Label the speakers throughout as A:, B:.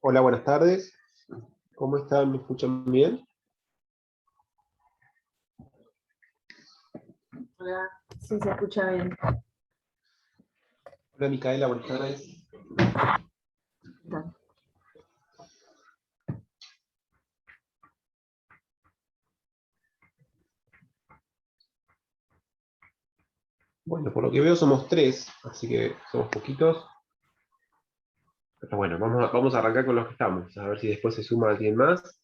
A: Hola, buenas tardes. ¿Cómo están? ¿Me escuchan bien?
B: Hola, sí se escucha bien.
A: Hola, Micaela, buenas tardes.
B: Dale.
A: Bueno, por lo que veo somos tres, así que somos poquitos. Pero bueno, vamos a arrancar con los que estamos, a ver si después se suma alguien más.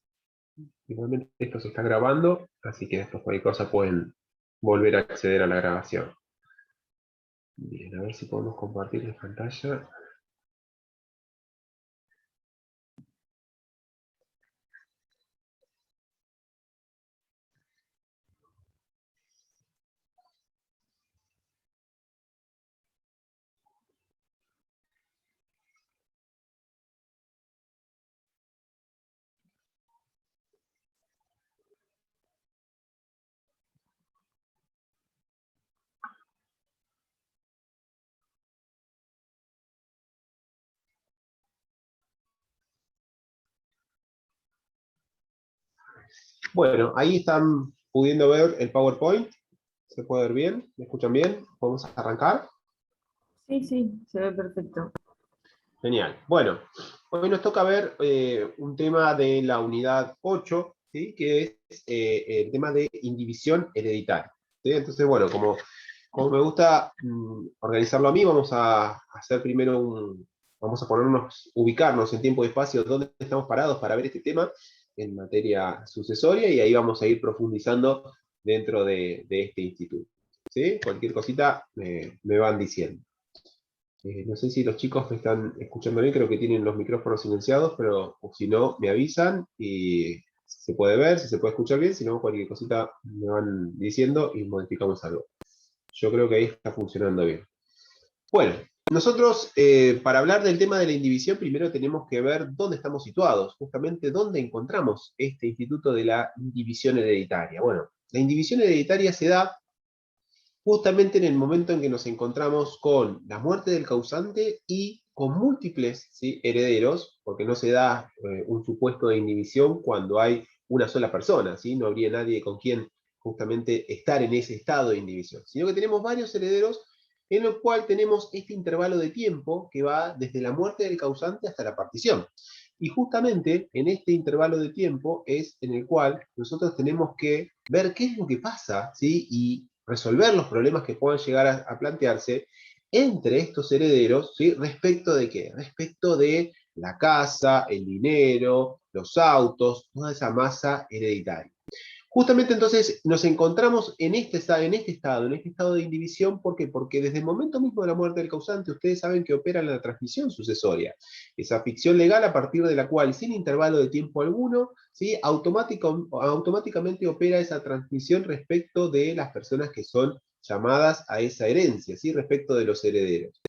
A: Igualmente esto se está grabando, así que después cualquier cosa pueden volver a acceder a la grabación. Bien, a ver si podemos compartir la pantalla. Bueno, ahí están pudiendo ver el PowerPoint. ¿Se puede ver bien? ¿Me escuchan bien? ¿Podemos arrancar?
B: Sí, sí, se ve perfecto.
A: Genial. Bueno, hoy nos toca ver un tema de la unidad 8, ¿sí? Que es el tema de indivisión hereditaria. ¿Sí? Entonces, bueno, como me gusta organizarlo a mí, vamos a hacer primero vamos a ubicarnos en tiempo y espacio dónde estamos parados para ver este tema en materia sucesoria y ahí vamos a ir profundizando dentro de este instituto. ¿Sí? Cualquier cosita me van diciendo. No sé si los chicos me están escuchando bien, creo que tienen los micrófonos silenciados, pero o si no, me avisan y se puede ver, si se puede escuchar bien, si no, cualquier cosita me van diciendo y modificamos algo. Yo creo que ahí está funcionando bien. Bueno, nosotros para hablar del tema de la indivisión, primero tenemos que ver dónde estamos situados, justamente dónde encontramos este instituto de la indivisión hereditaria. Bueno, la indivisión hereditaria se da justamente en el momento en que nos encontramos con la muerte del causante y con múltiples, ¿sí?, herederos, porque no se da un supuesto de indivisión cuando hay una sola persona, ¿sí? No habría nadie con quien justamente estar en ese estado de indivisión, sino que tenemos varios herederos en lo cual tenemos este intervalo de tiempo que va desde la muerte del causante hasta la partición. Y justamente en este intervalo de tiempo es en el cual nosotros tenemos que ver qué es lo que pasa, ¿sí? Y resolver los problemas que puedan llegar a plantearse entre estos herederos, ¿sí? ¿Respecto de qué? Respecto de la casa, el dinero, los autos, toda esa masa hereditaria. Justamente entonces nos encontramos en este estado de indivisión, ¿por qué? Porque desde el momento mismo de la muerte del causante, ustedes saben que opera la transmisión sucesoria, esa ficción legal a partir de la cual, sin intervalo de tiempo alguno, ¿sí?, automáticamente opera esa transmisión respecto de las personas que son llamadas a esa herencia, ¿sí?, respecto de los herederos.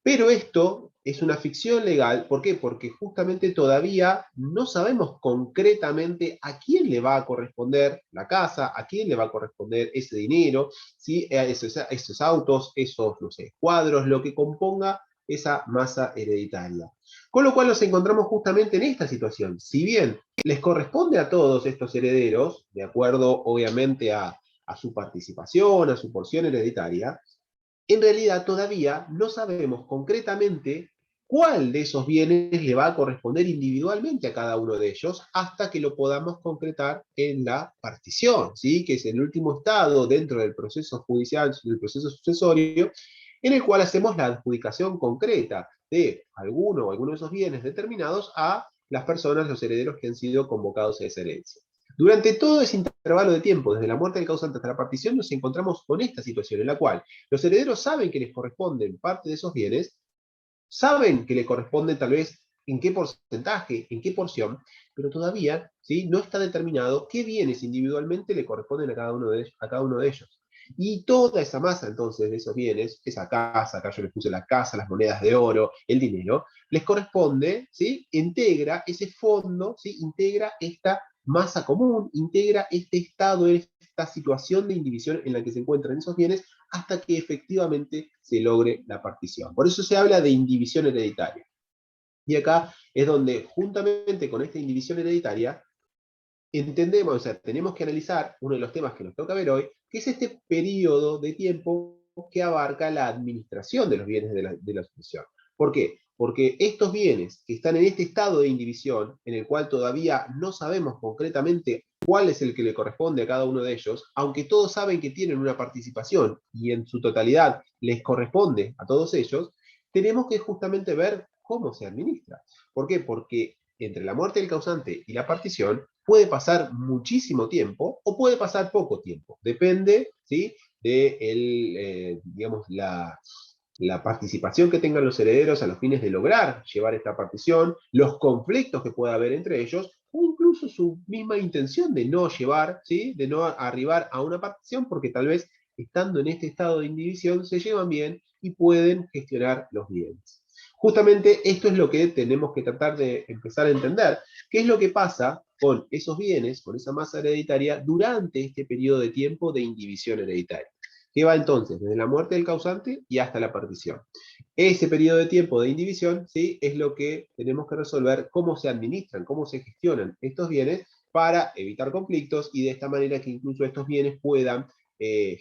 A: Pero esto es una ficción legal, ¿por qué? Porque justamente todavía no sabemos concretamente a quién le va a corresponder la casa, a quién le va a corresponder ese dinero, ¿sí?, esos autos, esos, no sé, cuadros, lo que componga esa masa hereditaria. Con lo cual nos encontramos justamente en esta situación. Si bien les corresponde a todos estos herederos, de acuerdo obviamente a su participación, a su porción hereditaria, en realidad todavía no sabemos concretamente cuál de esos bienes le va a corresponder individualmente a cada uno de ellos hasta que lo podamos concretar en la partición, ¿sí?, que es el último estado dentro del proceso judicial, del proceso sucesorio, en el cual hacemos la adjudicación concreta de alguno o alguno de esos bienes determinados a las personas, los herederos que han sido convocados a esa herencia. Durante todo ese intervalo de tiempo, desde la muerte del causante hasta la partición, nos encontramos con esta situación en la cual los herederos saben que les corresponden parte de esos bienes, saben que les corresponden tal vez en qué porcentaje, en qué porción, pero todavía, ¿sí?, no está determinado qué bienes individualmente le corresponden a cada uno de ellos. Y toda esa masa entonces de esos bienes, esa casa, acá yo les puse la casa, las monedas de oro, el dinero, les corresponde, ¿sí?, integra ese fondo, ¿sí?, integra esta masa común, integra este estado, esta situación de indivisión en la que se encuentran esos bienes hasta que efectivamente se logre la partición. Por eso se habla de indivisión hereditaria. Y acá es donde, juntamente con esta indivisión hereditaria, entendemos, o sea, tenemos que analizar uno de los temas que nos toca ver hoy, que es este periodo de tiempo que abarca la administración de los bienes de la sucesión. ¿Por qué? Porque estos bienes que están en este estado de indivisión, en el cual todavía no sabemos concretamente cuál es el que le corresponde a cada uno de ellos, aunque todos saben que tienen una participación y en su totalidad les corresponde a todos ellos, tenemos que justamente ver cómo se administra. ¿Por qué? Porque entre la muerte del causante y la partición puede pasar muchísimo tiempo o puede pasar poco tiempo. Depende, ¿sí?, de digamos, la participación que tengan los herederos a los fines de lograr llevar esta partición, los conflictos que pueda haber entre ellos, o incluso su misma intención de no llevar, ¿sí?, de no arribar a una partición, porque tal vez estando en este estado de indivisión se llevan bien y pueden gestionar los bienes. Justamente esto es lo que tenemos que tratar de empezar a entender, qué es lo que pasa con esos bienes, con esa masa hereditaria, durante este periodo de tiempo de indivisión hereditaria, que va entonces desde la muerte del causante y hasta la partición. Ese periodo de tiempo de indivisión, ¿sí?, es lo que tenemos que resolver, cómo se administran, cómo se gestionan estos bienes para evitar conflictos y de esta manera que incluso estos bienes puedan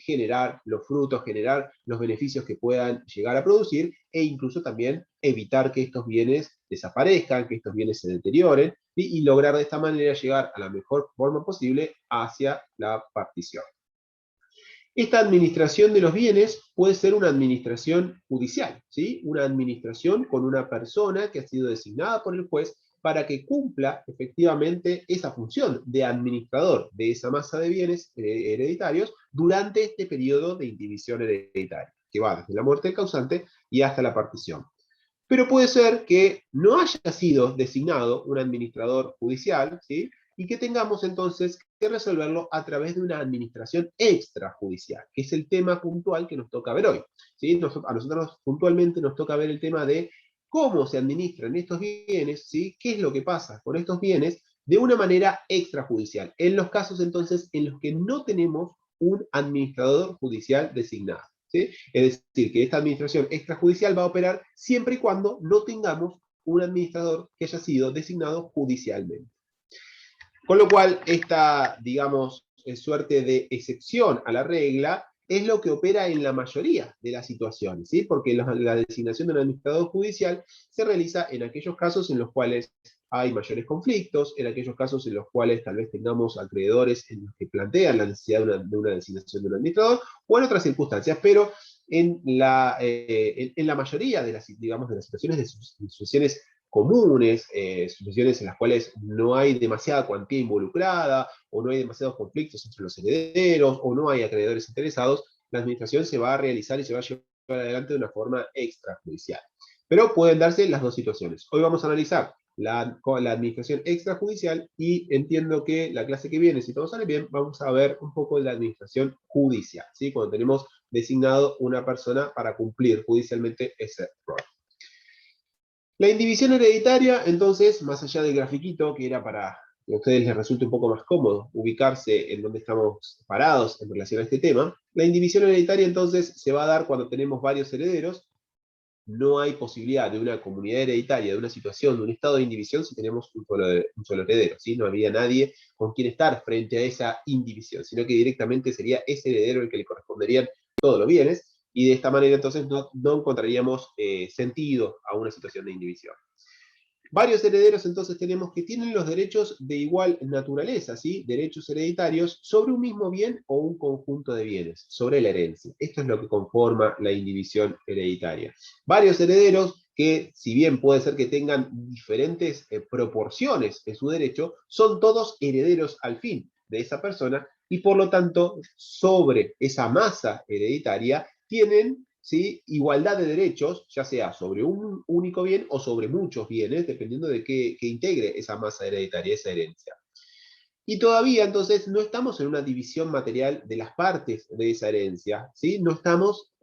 A: generar los frutos, generar los beneficios que puedan llegar a producir e incluso también evitar que estos bienes desaparezcan, que estos bienes se deterioren y lograr de esta manera llegar a la mejor forma posible hacia la partición. Esta administración de los bienes puede ser una administración judicial, ¿sí?, una administración con una persona que ha sido designada por el juez para que cumpla efectivamente esa función de administrador de esa masa de bienes hereditarios durante este periodo de indivisión hereditaria, que va desde la muerte del causante y hasta la partición. Pero puede ser que no haya sido designado un administrador judicial, ¿sí?, y que tengamos entonces que resolverlo a través de una administración extrajudicial, que es el tema puntual que nos toca ver hoy, ¿sí? A nosotros puntualmente nos toca ver el tema de cómo se administran estos bienes, ¿sí?, qué es lo que pasa con estos bienes de una manera extrajudicial, en los casos entonces en los que no tenemos un administrador judicial designado, ¿sí? Es decir, que esta administración extrajudicial va a operar siempre y cuando no tengamos un administrador que haya sido designado judicialmente. Con lo cual, esta, digamos, suerte de excepción a la regla es lo que opera en la mayoría de las situaciones, ¿sí? Porque la designación de un administrador judicial se realiza en aquellos casos en los cuales hay mayores conflictos, en aquellos casos en los cuales tal vez tengamos acreedores en los que plantean la necesidad de una designación de un administrador, o en otras circunstancias, pero en la mayoría de las, digamos, de las situaciones de sucesiones comunes, sucesiones en las cuales no hay demasiada cuantía involucrada, o no hay demasiados conflictos entre los herederos, o no hay acreedores interesados, la administración se va a realizar y se va a llevar adelante de una forma extrajudicial. Pero pueden darse las dos situaciones. Hoy vamos a analizar la administración extrajudicial y entiendo que la clase que viene, si todo sale bien, vamos a ver un poco de la administración judicial, ¿sí?, cuando tenemos designado una persona para cumplir judicialmente ese rol. La indivisión hereditaria, entonces, más allá del grafiquito, que era para que a ustedes les resulte un poco más cómodo ubicarse en donde estamos parados en relación a este tema, la indivisión hereditaria entonces se va a dar cuando tenemos varios herederos. No hay posibilidad de una comunidad hereditaria, de una situación, de un estado de indivisión si tenemos un solo heredero, ¿sí? No habría nadie con quien estar frente a esa indivisión, sino que directamente sería ese heredero el que le corresponderían todos los bienes, y de esta manera entonces no encontraríamos sentido a una situación de indivisión. Varios herederos entonces tenemos que tienen los derechos de igual naturaleza, ¿sí?, derechos hereditarios sobre un mismo bien o un conjunto de bienes, sobre la herencia. Esto es lo que conforma la indivisión hereditaria. Varios herederos que, si bien puede ser que tengan diferentes proporciones en su derecho, son todos herederos al fin de esa persona y por lo tanto sobre esa masa hereditaria tienen, ¿sí?, igualdad de derechos, ya sea sobre un único bien o sobre muchos bienes, dependiendo de qué integre esa masa hereditaria, esa herencia. Y todavía entonces no estamos en una división material de las partes de esa herencia, ¿sí? No estamos,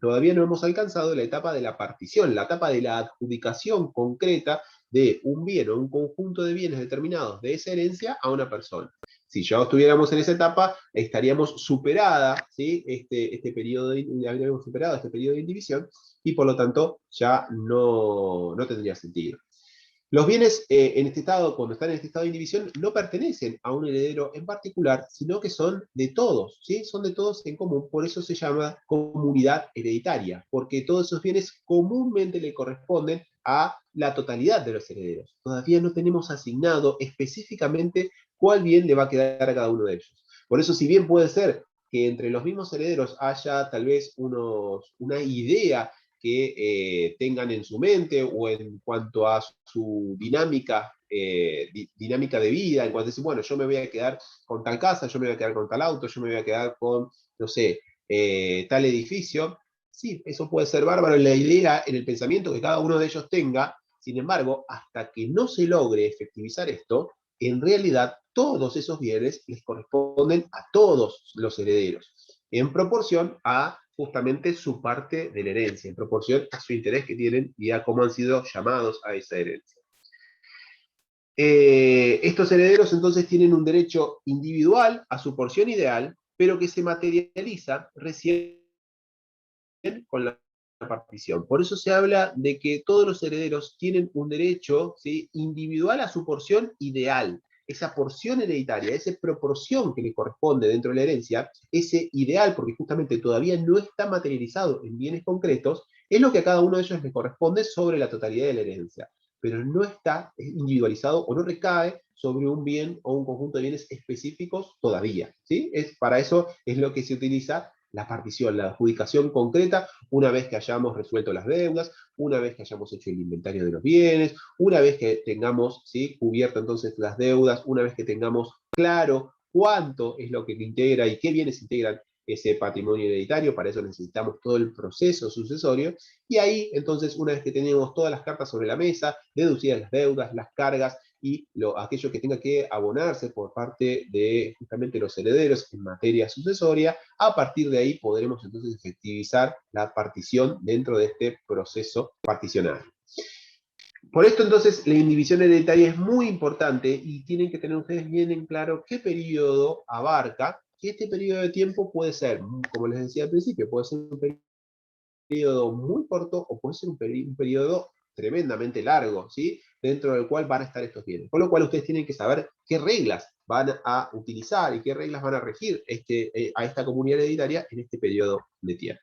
A: todavía no hemos alcanzado la etapa de la partición, la etapa de la adjudicación concreta de un bien o un conjunto de bienes determinados de esa herencia a una persona. Si ya estuviéramos en esa etapa, estaríamos superada, ¿sí? Este periodo habríamos superado este periodo de indivisión y por lo tanto ya no tendría sentido. Los bienes en este estado, cuando están en este estado de indivisión, no pertenecen a un heredero en particular, sino que son de todos, ¿sí? Son de todos en común, por eso se llama comunidad hereditaria, porque todos esos bienes comúnmente le corresponden a la totalidad de los herederos. Todavía no tenemos asignado específicamente cuál bien le va a quedar a cada uno de ellos. Por eso, si bien puede ser que entre los mismos herederos haya tal vez una idea que tengan en su mente o en cuanto a su dinámica, dinámica de vida, en cuanto a decir, bueno, yo me voy a quedar con tal casa, yo me voy a quedar con tal auto, yo me voy a quedar con, no sé, tal edificio. Sí, eso puede ser bárbaro en la idea, en el pensamiento que cada uno de ellos tenga. Sin embargo, hasta que no se logre efectivizar esto, en realidad todos esos bienes les corresponden a todos los herederos, en proporción a justamente su parte de la herencia, en proporción a su interés que tienen y a cómo han sido llamados a esa herencia. Estos herederos entonces tienen un derecho individual a su porción ideal, pero que se materializa recién con la partición. Por eso se habla de que todos los herederos tienen un derecho, ¿sí?, individual a su porción ideal. Esa porción hereditaria, esa proporción que le corresponde dentro de la herencia, ese ideal, porque justamente todavía no está materializado en bienes concretos, es lo que a cada uno de ellos le corresponde sobre la totalidad de la herencia, pero no está individualizado o no recae sobre un bien o un conjunto de bienes específicos todavía, ¿sí? Para eso es lo que se utiliza la partición, la adjudicación concreta, una vez que hayamos resuelto las deudas, una vez que hayamos hecho el inventario de los bienes, una vez que tengamos, ¿sí?, cubierto entonces las deudas, una vez que tengamos claro cuánto es lo que integra y qué bienes integran ese patrimonio hereditario. Para eso necesitamos todo el proceso sucesorio, y ahí entonces, una vez que tenemos todas las cartas sobre la mesa, deducidas las deudas, las cargas y aquello que tenga que abonarse por parte de justamente los herederos en materia sucesoria, a partir de ahí podremos entonces efectivizar la partición dentro de este proceso particionario. Por esto entonces la indivisión hereditaria es muy importante y tienen que tener ustedes bien en claro qué periodo abarca, que este periodo de tiempo puede ser, como les decía al principio, puede ser un periodo muy corto o puede ser un periodo tremendamente largo, ¿sí?, dentro del cual van a estar estos bienes. Con lo cual ustedes tienen que saber qué reglas van a utilizar y qué reglas van a regir a esta comunidad hereditaria en este periodo de tiempo.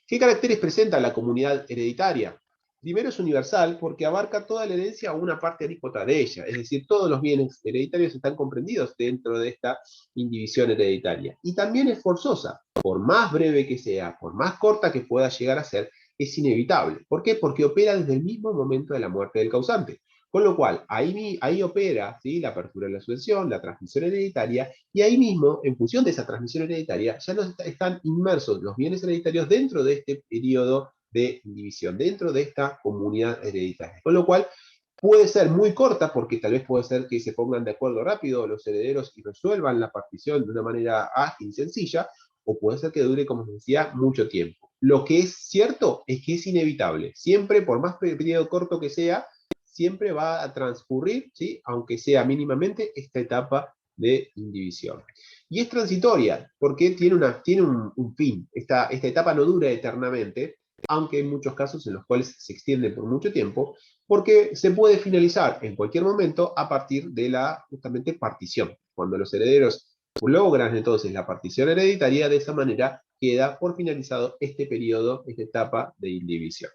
A: ¿Qué caracteres presenta la comunidad hereditaria? Primero, es universal porque abarca toda la herencia o una parte alícuota de ella, es decir, todos los bienes hereditarios están comprendidos dentro de esta indivisión hereditaria. Y también es forzosa, por más breve que sea, por más corta que pueda llegar a ser, es inevitable. ¿Por qué? Porque opera desde el mismo momento de la muerte del causante. Con lo cual, ahí opera, ¿sí?, la apertura de la sucesión, la transmisión hereditaria, y ahí mismo, en función de esa transmisión hereditaria, ya no están inmersos los bienes hereditarios dentro de este periodo de división, dentro de esta comunidad hereditaria. Con lo cual, puede ser muy corta, porque tal vez puede ser que se pongan de acuerdo rápido los herederos y resuelvan la partición de una manera ágil y sencilla, o puede ser que dure, como les decía, mucho tiempo. Lo que es cierto es que es inevitable. Siempre, por más periodo corto que sea, siempre va a transcurrir, ¿sí?, aunque sea mínimamente, esta etapa de indivisión. Y es transitoria, porque tiene un fin. Esta etapa no dura eternamente, aunque hay muchos casos en los cuales se extiende por mucho tiempo, porque se puede finalizar en cualquier momento a partir de la, justamente, partición. Cuando los herederos logran entonces la partición hereditaria, de esa manera queda por finalizado este periodo, esta etapa de indivisión.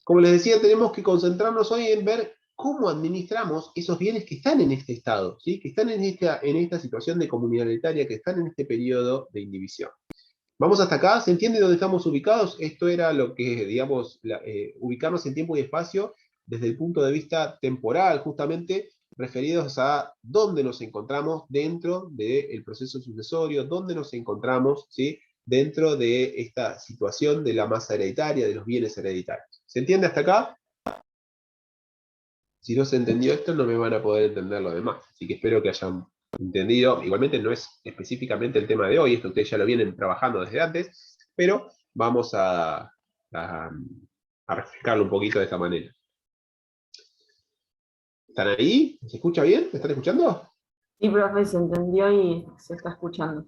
A: Como les decía, tenemos que concentrarnos hoy en ver cómo administramos esos bienes que están en este estado, ¿sí?, que están en esta situación de comunidad hereditaria, que están en este periodo de indivisión. ¿Vamos hasta acá? ¿Se entiende dónde estamos ubicados? Esto era lo que, digamos, ubicarnos en tiempo y espacio desde el punto de vista temporal, justamente referidos a dónde nos encontramos dentro del proceso sucesorio, dónde nos encontramos, ¿sí?, dentro de esta situación de la masa hereditaria, de los bienes hereditarios. ¿Se entiende hasta acá? Si no se entendió esto, no me van a poder entender lo demás. Así que espero que hayan entendido. Igualmente no es específicamente el tema de hoy, esto ustedes ya lo vienen trabajando desde antes, pero vamos a refrescarlo un poquito de esta manera. ¿Están ahí? ¿Se escucha bien? ¿Me están escuchando?
B: Sí, profe, se entendió y se está escuchando.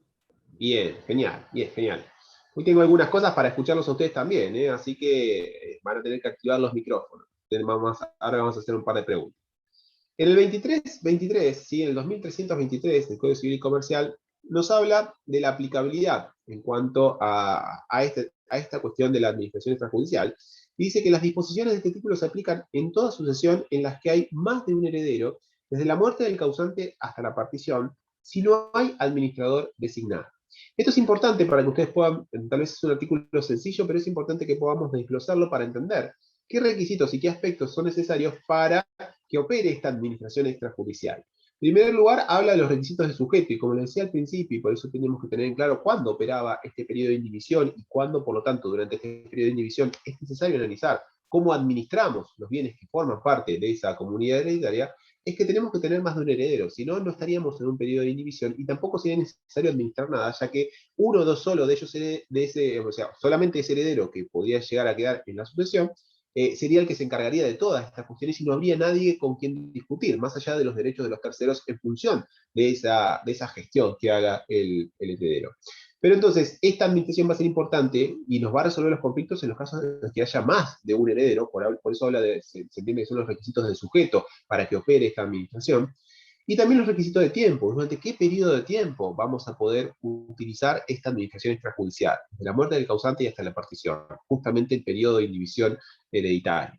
A: Bien, genial, bien, genial. Hoy tengo algunas cosas para escucharlos a ustedes también, ¿eh? Así que van a tener que activar los micrófonos. Ahora vamos a hacer un par de preguntas. En el 23, ¿sí? En el 2323 del Código Civil y Comercial, nos habla de la aplicabilidad en cuanto a esta cuestión de la administración extrajudicial. Y dice que las disposiciones de este título se aplican en toda sucesión en las que hay más de un heredero, desde la muerte del causante hasta la partición, si no hay administrador designado. Esto es importante para que ustedes puedan, tal vez es un artículo sencillo, pero es importante que podamos desglosarlo para entender qué requisitos y qué aspectos son necesarios para que opere esta administración extrajudicial. En primer lugar, habla de los requisitos de sujeto, y como les decía al principio, y por eso tenemos que tener en claro cuándo operaba este periodo de indivisión y cuándo, por lo tanto, durante este periodo de indivisión es necesario analizar cómo administramos los bienes que forman parte de esa comunidad hereditaria, es que tenemos que tener más de un heredero, si no, no estaríamos en un periodo de indivisión y tampoco sería necesario administrar nada, ya que uno o dos solo de ellos, o sea, solamente ese heredero que podría llegar a quedar en la sucesión, sería el que se encargaría de todas estas cuestiones y no habría nadie con quien discutir, más allá de los derechos de los terceros en función de esa gestión que haga el heredero. Pero entonces, esta administración va a ser importante y nos va a resolver los conflictos en los casos en los que haya más de un heredero, por eso se entiende que son los requisitos del sujeto para que opere esta administración, y también los requisitos de tiempo, durante qué periodo de tiempo vamos a poder utilizar esta administración extrajudicial, desde la muerte del causante y hasta la partición, justamente el periodo de indivisión hereditaria.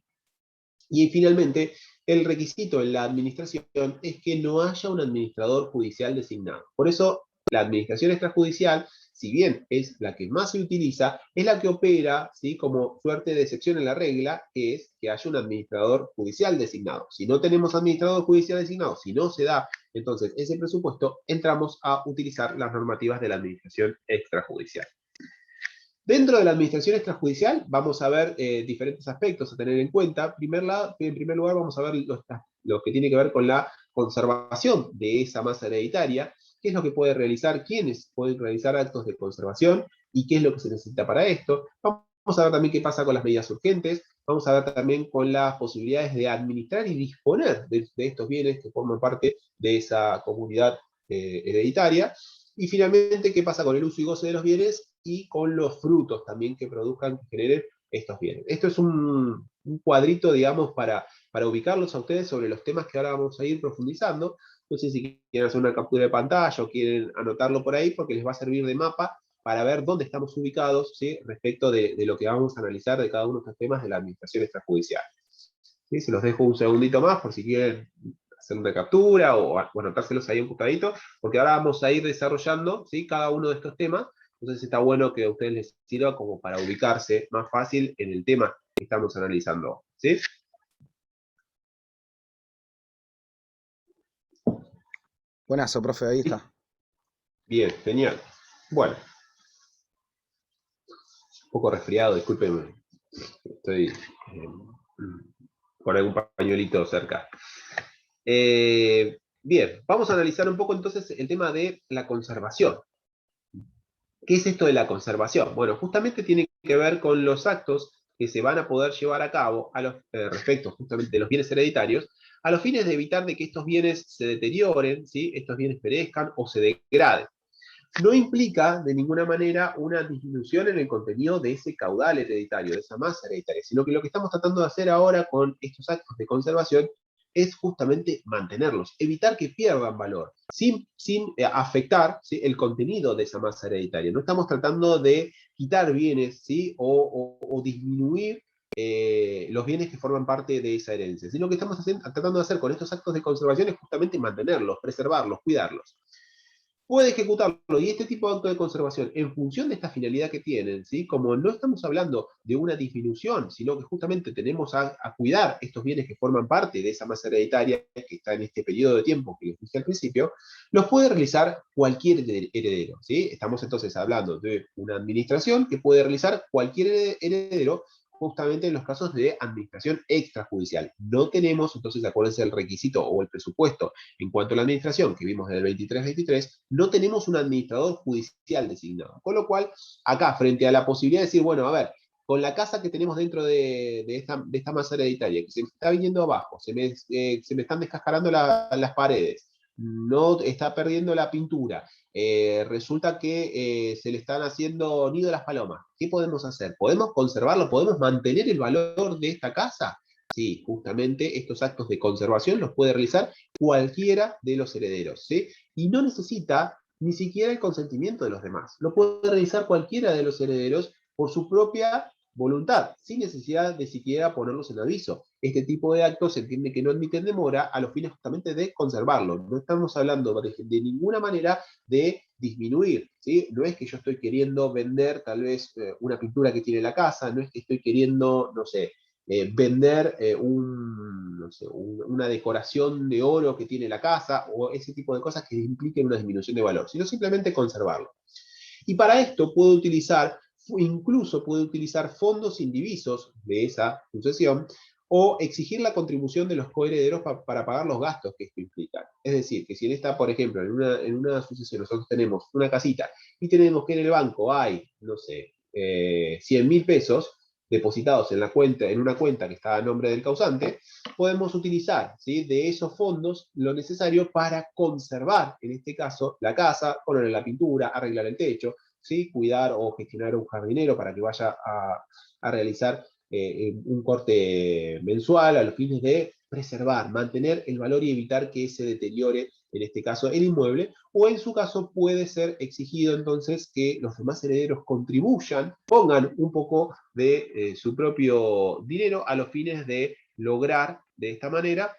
A: Y finalmente, el requisito en la administración es que no haya un administrador judicial designado. Por eso, la administración extrajudicial, si bien es la que más se utiliza, es la que opera, ¿sí?, como suerte de excepción en la regla, que es que haya un administrador judicial designado. Si no tenemos administrador judicial designado, si no se da entonces ese presupuesto, entramos a utilizar las normativas de la administración extrajudicial. Dentro de la administración extrajudicial vamos a ver diferentes aspectos a tener en cuenta. En primer lugar vamos a ver lo que tiene que ver con la conservación de esa masa hereditaria, qué es lo que puede realizar, quiénes pueden realizar actos de conservación y qué es lo que se necesita para esto. Vamos a ver también qué pasa con las medidas urgentes, vamos a ver también con las posibilidades de administrar y disponer de estos bienes que forman parte de esa comunidad hereditaria. Y finalmente, ¿qué pasa con el uso y goce de los bienes y con los frutos también que produzcan, que generen estos bienes? Esto es un cuadrito, digamos, para ubicarlos a ustedes sobre los temas que ahora vamos a ir profundizando. No sé si quieren hacer una captura de pantalla o quieren anotarlo por ahí, porque les va a servir de mapa para ver dónde estamos ubicados, ¿sí?, respecto de lo que vamos a analizar de cada uno de estos temas de la administración extrajudicial. ¿Sí? Se los dejo un segundito más por si quieren hacer una captura o anotárselos ahí un costadito, porque ahora vamos a ir desarrollando, ¿sí?, cada uno de estos temas. Entonces está bueno que a ustedes les sirva como para ubicarse más fácil en el tema que estamos analizando, ¿sí?
C: Buenazo, profe, ahí está.
A: Bien, genial. Bueno, un poco resfriado, discúlpenme. Estoy con algún pañuelito cerca. Bien, vamos a analizar un poco entonces el tema de la conservación. ¿Qué es esto de la conservación? Bueno, justamente tiene que ver con los actos que se van a poder llevar a cabo respecto justamente de los bienes hereditarios, a los fines de evitar de que estos bienes se deterioren, ¿sí?, estos bienes perezcan o se degraden. No implica de ninguna manera una disminución en el contenido de ese caudal hereditario, de esa masa hereditaria, sino que lo que estamos tratando de hacer ahora con estos actos de conservación es justamente mantenerlos, evitar que pierdan valor, sin afectar, ¿sí?, el contenido de esa masa hereditaria. No estamos tratando de quitar bienes, ¿sí?, o disminuir los bienes que forman parte de esa herencia, sino que estamos tratando de hacer con estos actos de conservación es justamente mantenerlos, preservarlos, cuidarlos. Puede ejecutarlo, y este tipo de acto de conservación, en función de esta finalidad que tienen, ¿sí?, como no estamos hablando de una disminución, sino que justamente tenemos a cuidar estos bienes que forman parte de esa masa hereditaria que está en este periodo de tiempo que les dije al principio, los puede realizar cualquier heredero, ¿sí? Estamos entonces hablando de una administración que puede realizar cualquier heredero, justamente en los casos de administración extrajudicial. No tenemos, entonces, acuérdense del requisito o el presupuesto en cuanto a la administración que vimos desde el 23-23, no tenemos un administrador judicial designado. Con lo cual, acá, frente a la posibilidad de decir, bueno, a ver, con la casa que tenemos dentro de esta masa hereditaria, que se me está viniendo abajo, se me están descascarando las paredes, no está perdiendo la pintura, resulta que se le están haciendo nido a las palomas. ¿Qué podemos hacer? ¿Podemos conservarlo? ¿Podemos mantener el valor de esta casa? Sí, justamente estos actos de conservación los puede realizar cualquiera de los herederos, ¿sí? Y no necesita ni siquiera el consentimiento de los demás. Lo puede realizar cualquiera de los herederos por su propia voluntad, sin necesidad de siquiera ponerlos en aviso. Este tipo de actos se entiende que no admiten demora a los fines justamente de conservarlo. No estamos hablando de ninguna manera de disminuir, ¿sí? No es que yo estoy queriendo vender tal vez una pintura que tiene la casa, no es que estoy queriendo, no sé, vender no sé, una decoración de oro que tiene la casa o ese tipo de cosas que impliquen una disminución de valor, sino simplemente conservarlo. Y para esto incluso puede utilizar fondos indivisos de esa sucesión o exigir la contribución de los coherederos para pagar los gastos que esto implica. Es decir, que si en esta, por ejemplo, en una sucesión nosotros tenemos una casita y tenemos que en el banco hay, no sé, 100.000 pesos depositados en una cuenta que está a nombre del causante, podemos utilizar, ¿sí?, de esos fondos lo necesario para conservar, en este caso, la casa, ponerle la pintura, arreglar el techo, ¿sí?, cuidar o gestionar un jardinero para que vaya a realizar un corte mensual a los fines de preservar, mantener el valor y evitar que se deteriore, en este caso, el inmueble, o en su caso puede ser exigido entonces que los demás herederos contribuyan, pongan un poco de su propio dinero a los fines de lograr de esta manera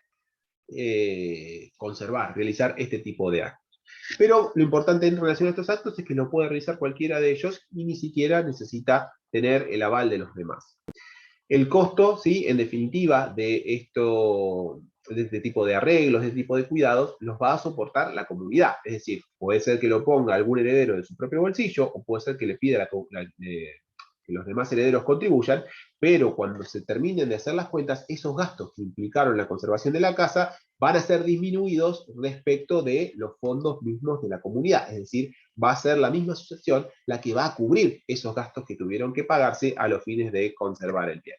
A: conservar, realizar este tipo de actos. Pero lo importante en relación a estos actos es que lo puede realizar cualquiera de ellos y ni siquiera necesita tener el aval de los demás. El costo, ¿sí?, en definitiva, de este tipo de arreglos, de este tipo de cuidados, los va a soportar la comunidad. Es decir, puede ser que lo ponga algún heredero de su propio bolsillo, o puede ser que le pida que los demás herederos contribuyan, pero cuando se terminen de hacer las cuentas, esos gastos que implicaron la conservación de la casa van a ser disminuidos respecto de los fondos mismos de la comunidad. Es decir, va a ser la misma sucesión la que va a cubrir esos gastos que tuvieron que pagarse a los fines de conservar el bien.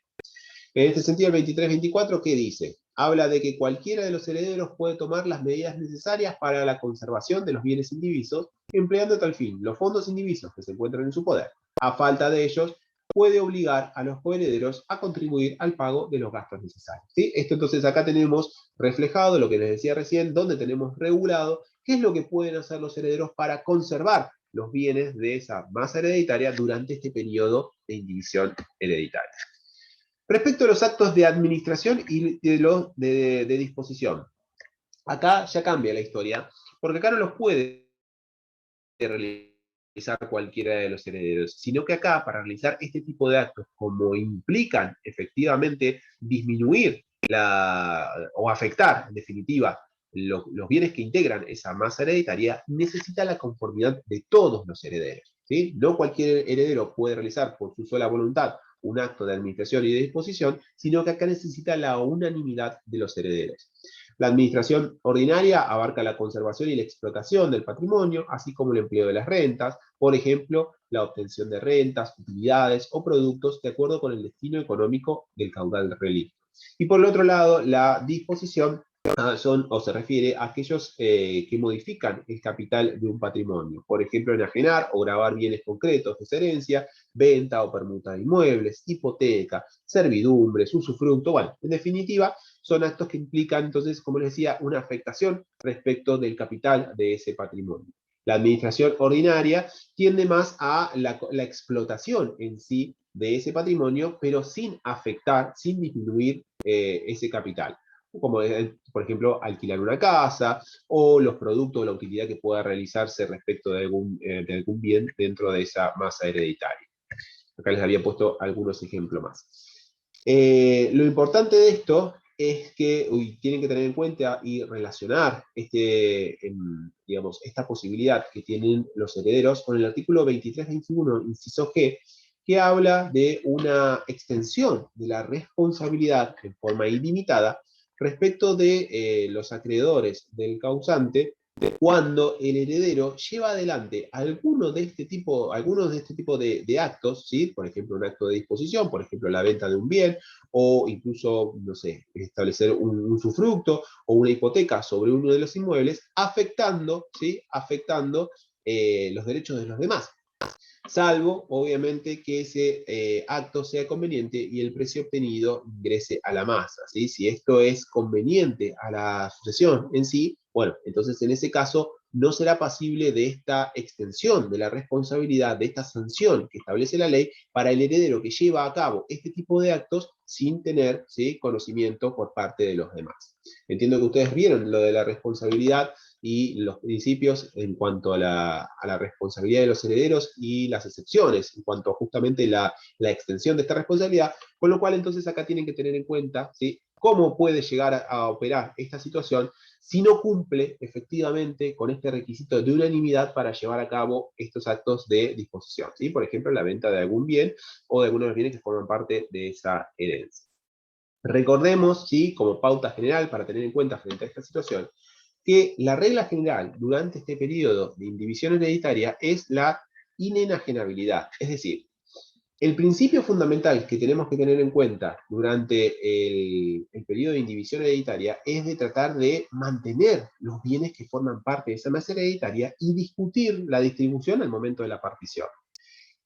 A: En este sentido, el 2324, ¿qué dice? Habla de que cualquiera de los herederos puede tomar las medidas necesarias para la conservación de los bienes indivisos, empleando a tal fin los fondos indivisos que se encuentran en su poder. A falta de ellos, puede obligar a los coherederos a contribuir al pago de los gastos necesarios, ¿sí? Esto entonces acá tenemos reflejado lo que les decía recién, donde tenemos regulado qué es lo que pueden hacer los herederos para conservar los bienes de esa masa hereditaria durante este periodo de indivisión hereditaria. Respecto a los actos de administración y de disposición, acá ya cambia la historia, porque acá no los puede realizar cualquiera de los herederos, sino que acá, para realizar este tipo de actos, como implican efectivamente disminuir o afectar, en definitiva, los bienes que integran esa masa hereditaria, necesita la conformidad de todos los herederos, ¿sí? No cualquier heredero puede realizar por su sola voluntad un acto de administración y de disposición, sino que acá necesita la unanimidad de los herederos. La administración ordinaria abarca la conservación y la explotación del patrimonio, así como el empleo de las rentas, por ejemplo, la obtención de rentas, utilidades o productos de acuerdo con el destino económico del caudal relicto. Y por el otro lado, la disposición se refiere a aquellos que modifican el capital de un patrimonio, por ejemplo, enajenar o gravar bienes concretos de esa herencia, venta o permuta de inmuebles, hipoteca, servidumbres, usufructo, bueno, en definitiva, son actos que implican, entonces, como les decía, una afectación respecto del capital de ese patrimonio. La administración ordinaria tiende más a la explotación en sí de ese patrimonio, pero sin afectar, sin disminuir ese capital, como por ejemplo alquilar una casa o los productos o la utilidad que pueda realizarse respecto de algún bien dentro de esa masa hereditaria. Acá les había puesto algunos ejemplos más. Lo importante de esto es que tienen que tener en cuenta y relacionar esta posibilidad que tienen los herederos con el artículo 2321, inciso G, que habla de una extensión de la responsabilidad en forma ilimitada respecto de los acreedores del causante cuando el heredero lleva adelante algunos de este tipo de actos, ¿sí? Por ejemplo, un acto de disposición, por ejemplo, la venta de un bien, o incluso, no sé, establecer un usufructo o una hipoteca sobre uno de los inmuebles, afectando, ¿sí? Afectando los derechos de los demás. Salvo, obviamente, que ese acto sea conveniente y el precio obtenido ingrese a la masa, ¿sí? Si esto es conveniente a la sucesión en sí, bueno, entonces en ese caso no será pasible de esta extensión de la responsabilidad, de esta sanción que establece la ley para el heredero que lleva a cabo este tipo de actos sin tener, ¿sí?, conocimiento por parte de los demás. Entiendo que ustedes vieron lo de la responsabilidad y los principios en cuanto a la responsabilidad de los herederos y las excepciones en cuanto a justamente la extensión de esta responsabilidad, con lo cual entonces acá tienen que tener en cuenta, ¿sí?, cómo puede llegar a operar esta situación si no cumple efectivamente con este requisito de unanimidad para llevar a cabo estos actos de disposición, ¿sí? Por ejemplo, la venta de algún bien o de algunos de los bienes que forman parte de esa herencia. Recordemos, ¿sí?, como pauta general para tener en cuenta frente a esta situación, que la regla general durante este periodo de indivisión hereditaria es la inenajenabilidad. Es decir, el principio fundamental que tenemos que tener en cuenta durante el periodo de indivisión hereditaria es de tratar de mantener los bienes que forman parte de esa masa hereditaria y discutir la distribución al momento de la partición.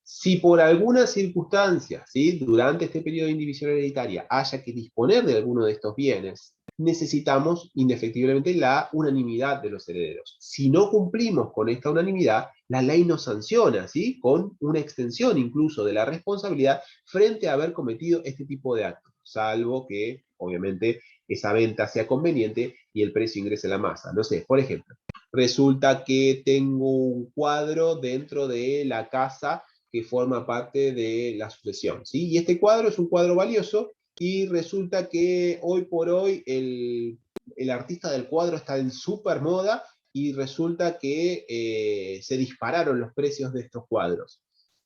A: Si por alguna circunstancia, ¿sí?, durante este periodo de indivisión hereditaria haya que disponer de alguno de estos bienes, necesitamos indefectiblemente la unanimidad de los herederos. Si no cumplimos con esta unanimidad, la ley nos sanciona, ¿sí?, con una extensión incluso de la responsabilidad frente a haber cometido este tipo de actos, salvo que, obviamente, esa venta sea conveniente y el precio ingrese a la masa. No sé, por ejemplo, resulta que tengo un cuadro dentro de la casa que forma parte de la sucesión, ¿sí? Y este cuadro es un cuadro valioso y resulta que hoy por hoy el artista del cuadro está en súper moda y resulta que se dispararon los precios de estos cuadros.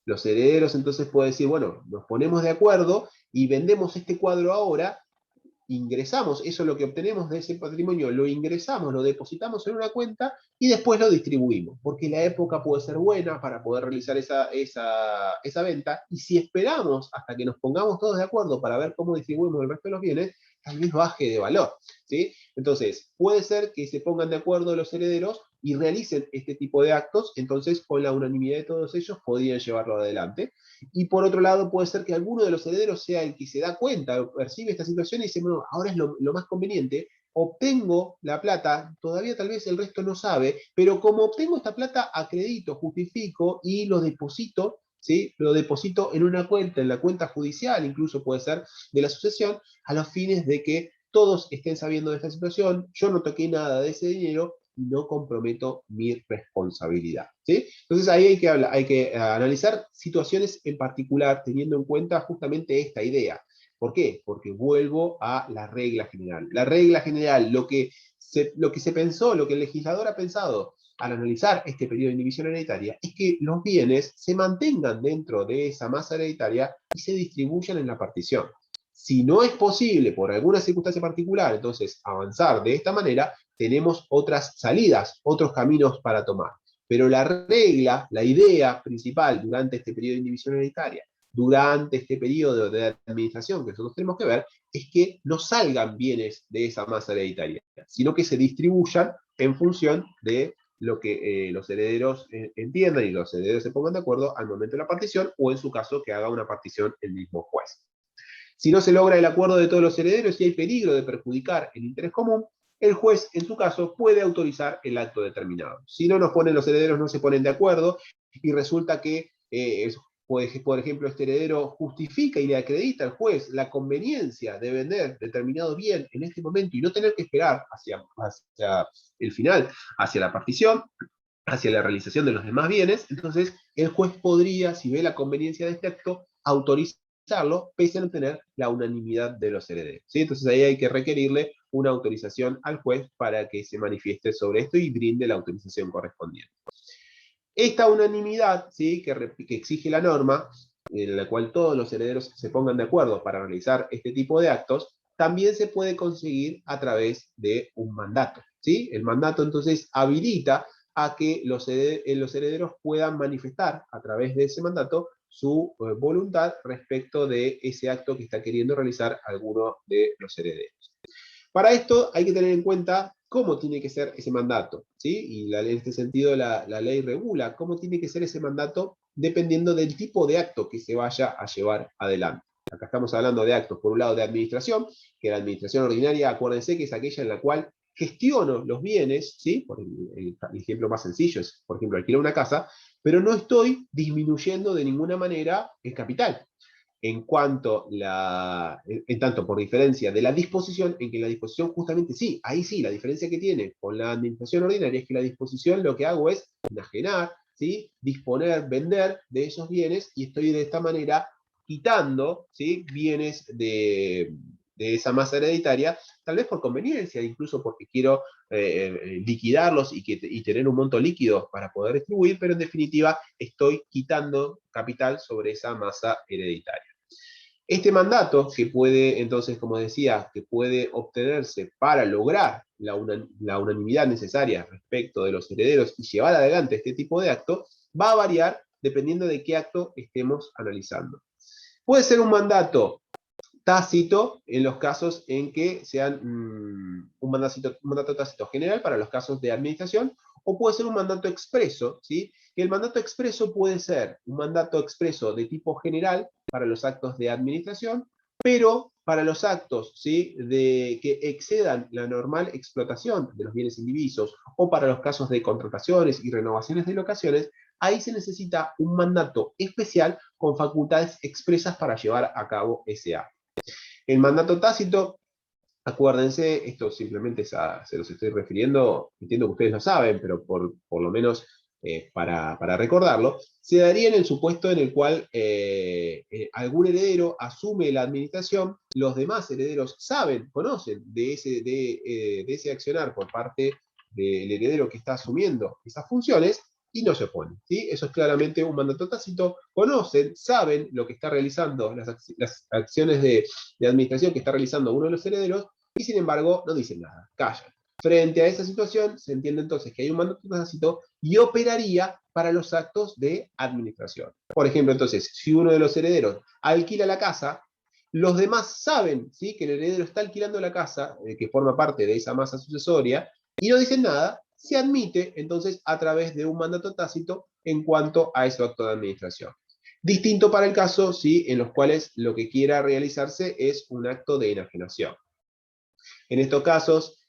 A: Los herederos entonces pueden decir, bueno, nos ponemos de acuerdo y vendemos este cuadro ahora, ingresamos, eso es lo que obtenemos de ese patrimonio, lo ingresamos, lo depositamos en una cuenta y después lo distribuimos, porque la época puede ser buena para poder realizar esa venta, y si esperamos hasta que nos pongamos todos de acuerdo para ver cómo distribuimos el resto de los bienes, tal vez baje de valor, ¿sí? Entonces, puede ser que se pongan de acuerdo los herederos y realicen este tipo de actos, entonces con la unanimidad de todos ellos podrían llevarlo adelante. Y por otro lado, puede ser que alguno de los herederos sea el que se da cuenta, percibe esta situación y dice, bueno, ahora es lo más conveniente, obtengo la plata, todavía tal vez el resto no sabe, pero como obtengo esta plata, acredito, justifico y lo deposito, ¿sí? Lo deposito en una cuenta, en la cuenta judicial, incluso puede ser de la sucesión, a los fines de que todos estén sabiendo de esta situación, yo no toqué nada de ese dinero y no comprometo mi responsabilidad, ¿sí? Entonces ahí hay que analizar situaciones en particular teniendo en cuenta justamente esta idea. ¿Por qué? Porque vuelvo a la regla general. La regla general, lo que se pensó, lo que el legislador ha pensado al analizar este periodo de indivisión hereditaria, es que los bienes se mantengan dentro de esa masa hereditaria y se distribuyan en la partición. Si no es posible por alguna circunstancia particular, entonces avanzar de esta manera, tenemos otras salidas, otros caminos para tomar. Pero la regla, la idea principal durante este periodo de indivisión hereditaria, durante este periodo de administración que nosotros tenemos que ver, es que no salgan bienes de esa masa hereditaria, sino que se distribuyan en función de lo que los herederos entiendan y los herederos se pongan de acuerdo al momento de la partición, o en su caso que haga una partición el mismo juez. Si no se logra el acuerdo de todos los herederos y hay peligro de perjudicar el interés común, el juez, en su caso, puede autorizar el acto determinado. Si no los herederos no se ponen de acuerdo y resulta que, por ejemplo, este heredero justifica y le acredita al juez la conveniencia de vender determinado bien en este momento y no tener que esperar hacia el final, hacia la partición, hacia la realización de los demás bienes, entonces el juez podría, si ve la conveniencia de este acto, autorizarlo, pese a no tener la unanimidad de los herederos, ¿sí? Entonces ahí hay que requerirle una autorización al juez para que se manifieste sobre esto y brinde la autorización correspondiente. Esta unanimidad, ¿sí?, que exige la norma, en la cual todos los herederos se pongan de acuerdo para realizar este tipo de actos, también se puede conseguir a través de un mandato, ¿sí? El mandato entonces habilita a que los herederos puedan manifestar a través de ese mandato su voluntad respecto de ese acto que está queriendo realizar alguno de los herederos. Para esto hay que tener en cuenta cómo tiene que ser ese mandato, ¿sí? Y en este sentido la ley regula cómo tiene que ser ese mandato dependiendo del tipo de acto que se vaya a llevar adelante. Acá estamos hablando de actos, por un lado, de administración, que la administración ordinaria, acuérdense que es aquella en la cual gestiono los bienes, ¿sí? Por el ejemplo más sencillo es, por ejemplo, alquilar una casa, pero no estoy disminuyendo de ninguna manera el capital. En tanto por diferencia de la disposición, en que la disposición justamente sí, ahí sí, la diferencia que tiene con la administración ordinaria es que la disposición lo que hago es enajenar, ¿sí? Disponer, vender de esos bienes y estoy de esta manera quitando, ¿sí? Bienes de esa masa hereditaria, tal vez por conveniencia, incluso porque quiero liquidarlos y tener un monto líquido para poder distribuir, pero en definitiva estoy quitando capital sobre esa masa hereditaria. Este mandato, que puede, entonces, como decía, que puede obtenerse para lograr la unanimidad necesaria respecto de los herederos y llevar adelante este tipo de acto, va a variar dependiendo de qué acto estemos analizando. Puede ser un mandato tácito en los casos en que sean un mandato tácito general para los casos de administración, o puede ser un mandato expreso, ¿sí? Que el mandato expreso puede ser un mandato expreso de tipo general para los actos de administración, pero para los actos, ¿sí? Que excedan la normal explotación de los bienes indivisos, o para los casos de contrataciones y renovaciones de locaciones, ahí se necesita un mandato especial con facultades expresas para llevar a cabo ese acto. El mandato tácito, acuérdense, esto simplemente se los estoy refiriendo, entiendo que ustedes lo saben, pero por lo menos para recordarlo, se daría en el supuesto en el cual algún heredero asume la administración, los demás herederos saben, conocen de ese accionar por parte del heredero que está asumiendo esas funciones, y no se oponen, ¿sí? Eso es claramente un mandato tácito, conocen, saben lo que está realizando, las acciones de administración que está realizando uno de los herederos, y sin embargo no dicen nada, callan. Frente a esa situación, se entiende entonces que hay un mandato tácito y operaría para los actos de administración. Por ejemplo, entonces, si uno de los herederos alquila la casa, los demás saben, ¿sí? Que el heredero está alquilando la casa, que forma parte de esa masa sucesoria, y no dicen nada, se admite entonces a través de un mandato tácito en cuanto a ese acto de administración. Distinto para el caso, ¿sí? En los cuales lo que quiera realizarse es un acto de enajenación. En estos casos,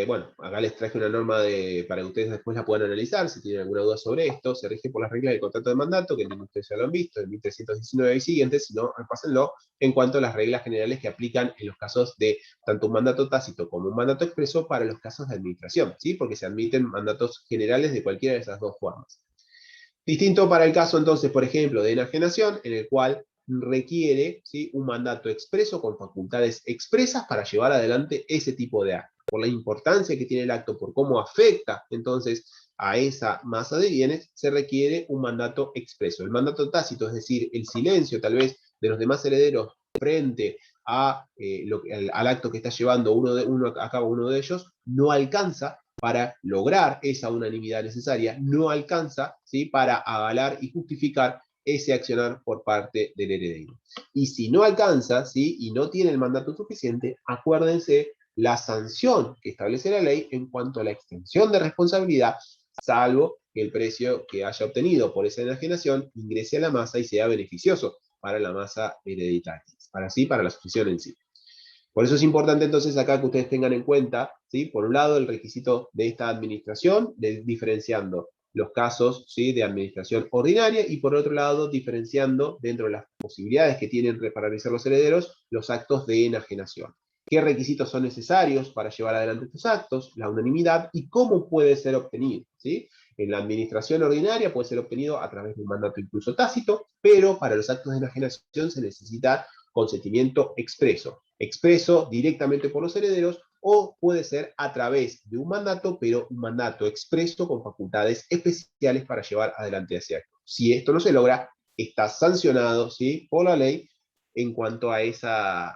A: bueno, acá les traje una norma para que ustedes después la puedan analizar, si tienen alguna duda sobre esto, se rige por las reglas del contrato de mandato, que ustedes ya lo han visto, el 1319 y siguientes, si no, repásenlo, en cuanto a las reglas generales que aplican en los casos de tanto un mandato tácito como un mandato expreso para los casos de administración, ¿sí? Porque se admiten mandatos generales de cualquiera de esas dos formas. Distinto para el caso, entonces, por ejemplo, de enajenación, en el cual requiere, ¿sí? Un mandato expreso con facultades expresas para llevar adelante ese tipo de acto. Por la importancia que tiene el acto, por cómo afecta entonces a esa masa de bienes, se requiere un mandato expreso. El mandato tácito, es decir, el silencio tal vez de los demás herederos frente al acto que está llevando a cabo uno de ellos, no alcanza para lograr esa unanimidad necesaria, no alcanza, ¿sí? Para avalar y justificar ese accionar por parte del heredero. Y si no alcanza, ¿sí? Y no tiene el mandato suficiente, acuérdense la sanción que establece la ley en cuanto a la extensión de responsabilidad, salvo que el precio que haya obtenido por esa enajenación ingrese a la masa y sea beneficioso para la masa hereditaria, para la sucesión en sí. Por eso es importante entonces acá que ustedes tengan en cuenta, ¿sí? Por un lado, el requisito de esta administración, diferenciando los casos, ¿sí? De administración ordinaria, y por otro lado, diferenciando dentro de las posibilidades que tienen para realizar los herederos, los actos de enajenación. ¿Qué requisitos son necesarios para llevar adelante estos actos? La unanimidad y cómo puede ser obtenido, ¿sí? En la administración ordinaria puede ser obtenido a través de un mandato incluso tácito, pero para los actos de enajenación se necesita consentimiento expreso directamente por los herederos, o puede ser a través de un mandato, pero un mandato expreso con facultades especiales para llevar adelante ese acto. Si esto no se logra, está sancionado, ¿sí? Por la ley en cuanto a esa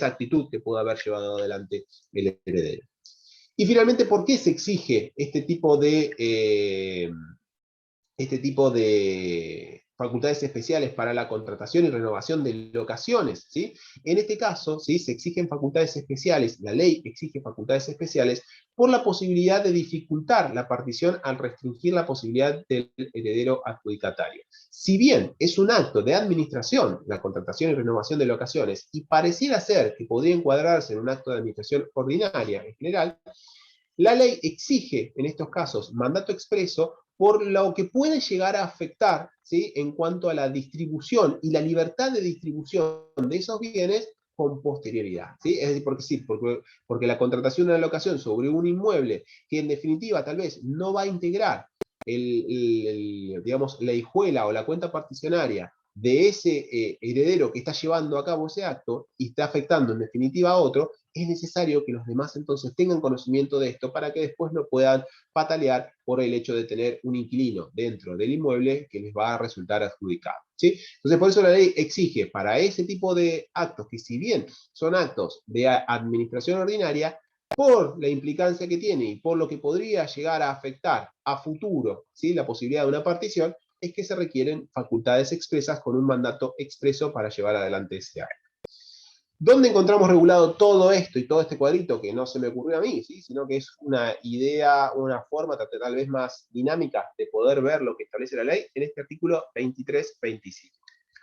A: actitud que puede haber llevado adelante el heredero. Y finalmente, ¿por qué se exige este tipo de facultades especiales para la contratación y renovación de locaciones? ¿Sí? En este caso, ¿sí?, se exigen facultades especiales, la ley exige facultades especiales por la posibilidad de dificultar la partición al restringir la posibilidad del heredero adjudicatario. Si bien es un acto de administración, la contratación y renovación de locaciones, y pareciera ser que podría encuadrarse en un acto de administración ordinaria en general, la ley exige en estos casos mandato expreso por lo que puede llegar a afectar, ¿sí?, en cuanto a la distribución y la libertad de distribución de esos bienes con posterioridad, ¿sí? Es decir, porque la contratación de una locación sobre un inmueble que en definitiva tal vez no va a integrar digamos, la hijuela o la cuenta particionaria de ese heredero que está llevando a cabo ese acto y está afectando en definitiva a otro, es necesario que los demás entonces tengan conocimiento de esto para que después no puedan patalear por el hecho de tener un inquilino dentro del inmueble que les va a resultar adjudicado, ¿sí? Entonces, por eso la ley exige para ese tipo de actos, que si bien son actos de administración ordinaria, por la implicancia que tiene y por lo que podría llegar a afectar a futuro, ¿sí?, la posibilidad de una partición, es que se requieren facultades expresas con un mandato expreso para llevar adelante ese acto. ¿Dónde encontramos regulado todo esto y todo este cuadrito que no se me ocurrió a mí, ¿sí?, sino que es una idea, una forma tal vez más dinámica de poder ver lo que establece la ley en este artículo 23-25?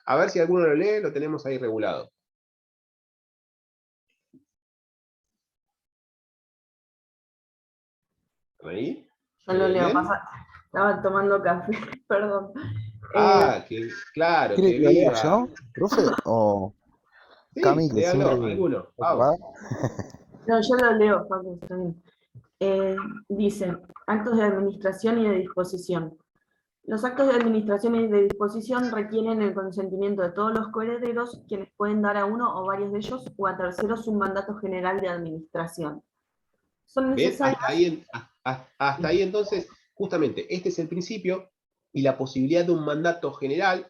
A: A ver si alguno lo lee, lo tenemos ahí regulado. ¿Ahí?
B: Yo lo leo,
A: ¿Bien?
B: estaba tomando café, perdón.
A: Claro,
C: ¿Quiere
A: que
C: que lo lea
A: viva.
C: yo, profe? ¿O
A: Sí,
C: Cami, que siempre
A: léalo, alguno,
C: está
A: vamos.
C: ocupada?
B: No, yo lo leo, Facu, está bien. Dice, actos de administración y de disposición. Los actos de administración y de disposición requieren el consentimiento de todos los coherederos, quienes pueden dar a uno o varios de ellos o a terceros un mandato general de administración. Son
A: ¿Ven?
B: necesarias.
A: Hasta ahí entonces, justamente, este es el principio y la posibilidad de un mandato general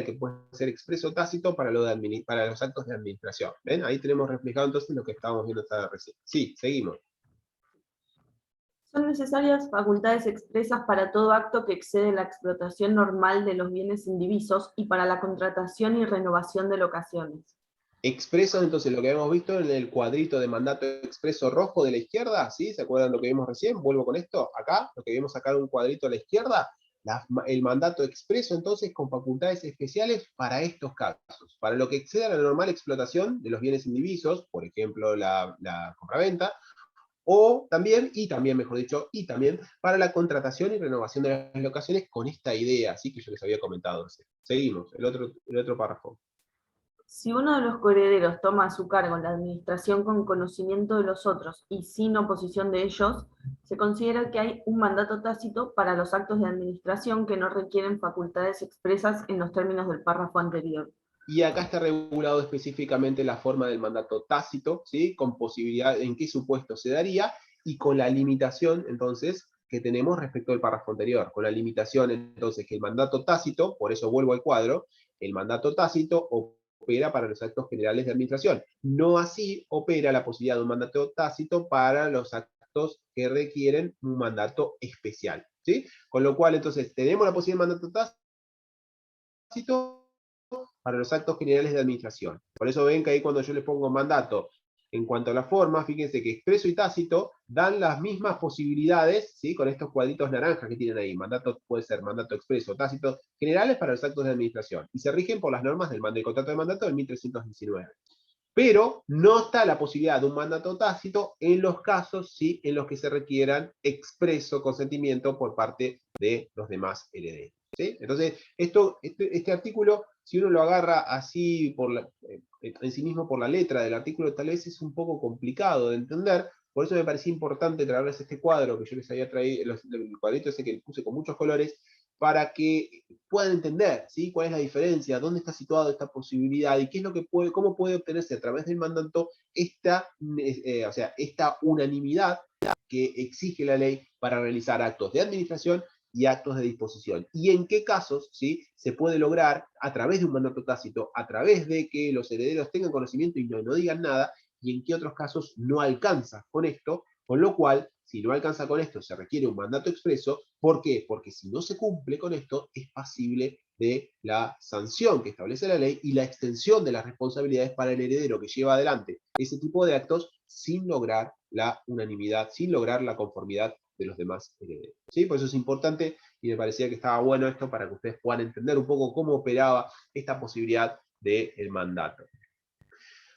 A: que puede ser expreso o tácito para los actos de administración. ¿Ven? Ahí tenemos reflejado entonces lo que estábamos viendo hasta recién. Sí, seguimos.
B: Son necesarias facultades expresas para todo acto que excede la explotación normal de los bienes indivisos y para la contratación y renovación de locaciones.
A: Expresos, entonces, lo que hemos visto en el cuadrito de mandato expreso rojo de la izquierda, ¿sí? ¿Se acuerdan lo que vimos recién? Vuelvo con esto, acá, lo que vimos acá en un cuadrito a la izquierda, el mandato expreso, entonces, con facultades especiales para estos casos, para lo que exceda la normal explotación de los bienes indivisos, por ejemplo, la compraventa, o también, mejor dicho, y también para la contratación y renovación de las locaciones con esta idea, así que yo les había comentado. Seguimos, el otro párrafo.
B: Si uno de los coherederos toma a su cargo la administración con conocimiento de los otros y sin oposición de ellos, se considera que hay un mandato tácito para los actos de administración que no requieren facultades expresas en los términos del párrafo anterior.
A: Y acá está regulado específicamente la forma del mandato tácito, ¿sí?, con posibilidad en qué supuesto se daría y con la limitación, entonces, que tenemos respecto al párrafo anterior. Con la limitación, entonces, que el mandato tácito, por eso vuelvo al cuadro, el mandato tácito opera para los actos generales de administración. No así opera la posibilidad de un mandato tácito para los actos que requieren un mandato especial, ¿sí? Con lo cual, entonces, tenemos la posibilidad de mandato tácito para los actos generales de administración. Por eso ven que ahí cuando yo les pongo mandato en cuanto a la forma, fíjense que expreso y tácito dan las mismas posibilidades, ¿sí?, con estos cuadritos naranjas que tienen ahí. Mandato puede ser mandato expreso, tácito, generales para los actos de administración. Y se rigen por las normas del contrato de mandato del 1319. Pero no está la posibilidad de un mandato tácito en los casos, sí, en los que se requieran expreso consentimiento por parte de los demás herederos, ¿sí? Entonces, este artículo, si uno lo agarra así en sí mismo por la letra del artículo, tal vez es un poco complicado de entender. Por eso me parecía importante traerles este cuadro que yo les había traído, el cuadrito ese que puse con muchos colores, para que puedan entender, ¿sí?, cuál es la diferencia, dónde está situada esta posibilidad y qué es lo que cómo puede obtenerse a través del mandato esta unanimidad que exige la ley para realizar actos de administración y actos de disposición. Y en qué casos, ¿sí?, se puede lograr a través de un mandato tácito, a través de que los herederos tengan conocimiento y no digan nada, y en qué otros casos no alcanza con esto, con lo cual, si no alcanza con esto, se requiere un mandato expreso. ¿Por qué? Porque si no se cumple con esto, es pasible de la sanción que establece la ley y la extensión de las responsabilidades para el heredero que lleva adelante ese tipo de actos sin lograr la unanimidad, sin lograr la conformidad de los demás herederos. ¿Sí? Por eso es importante, y me parecía que estaba bueno esto para que ustedes puedan entender un poco cómo operaba esta posibilidad del mandato.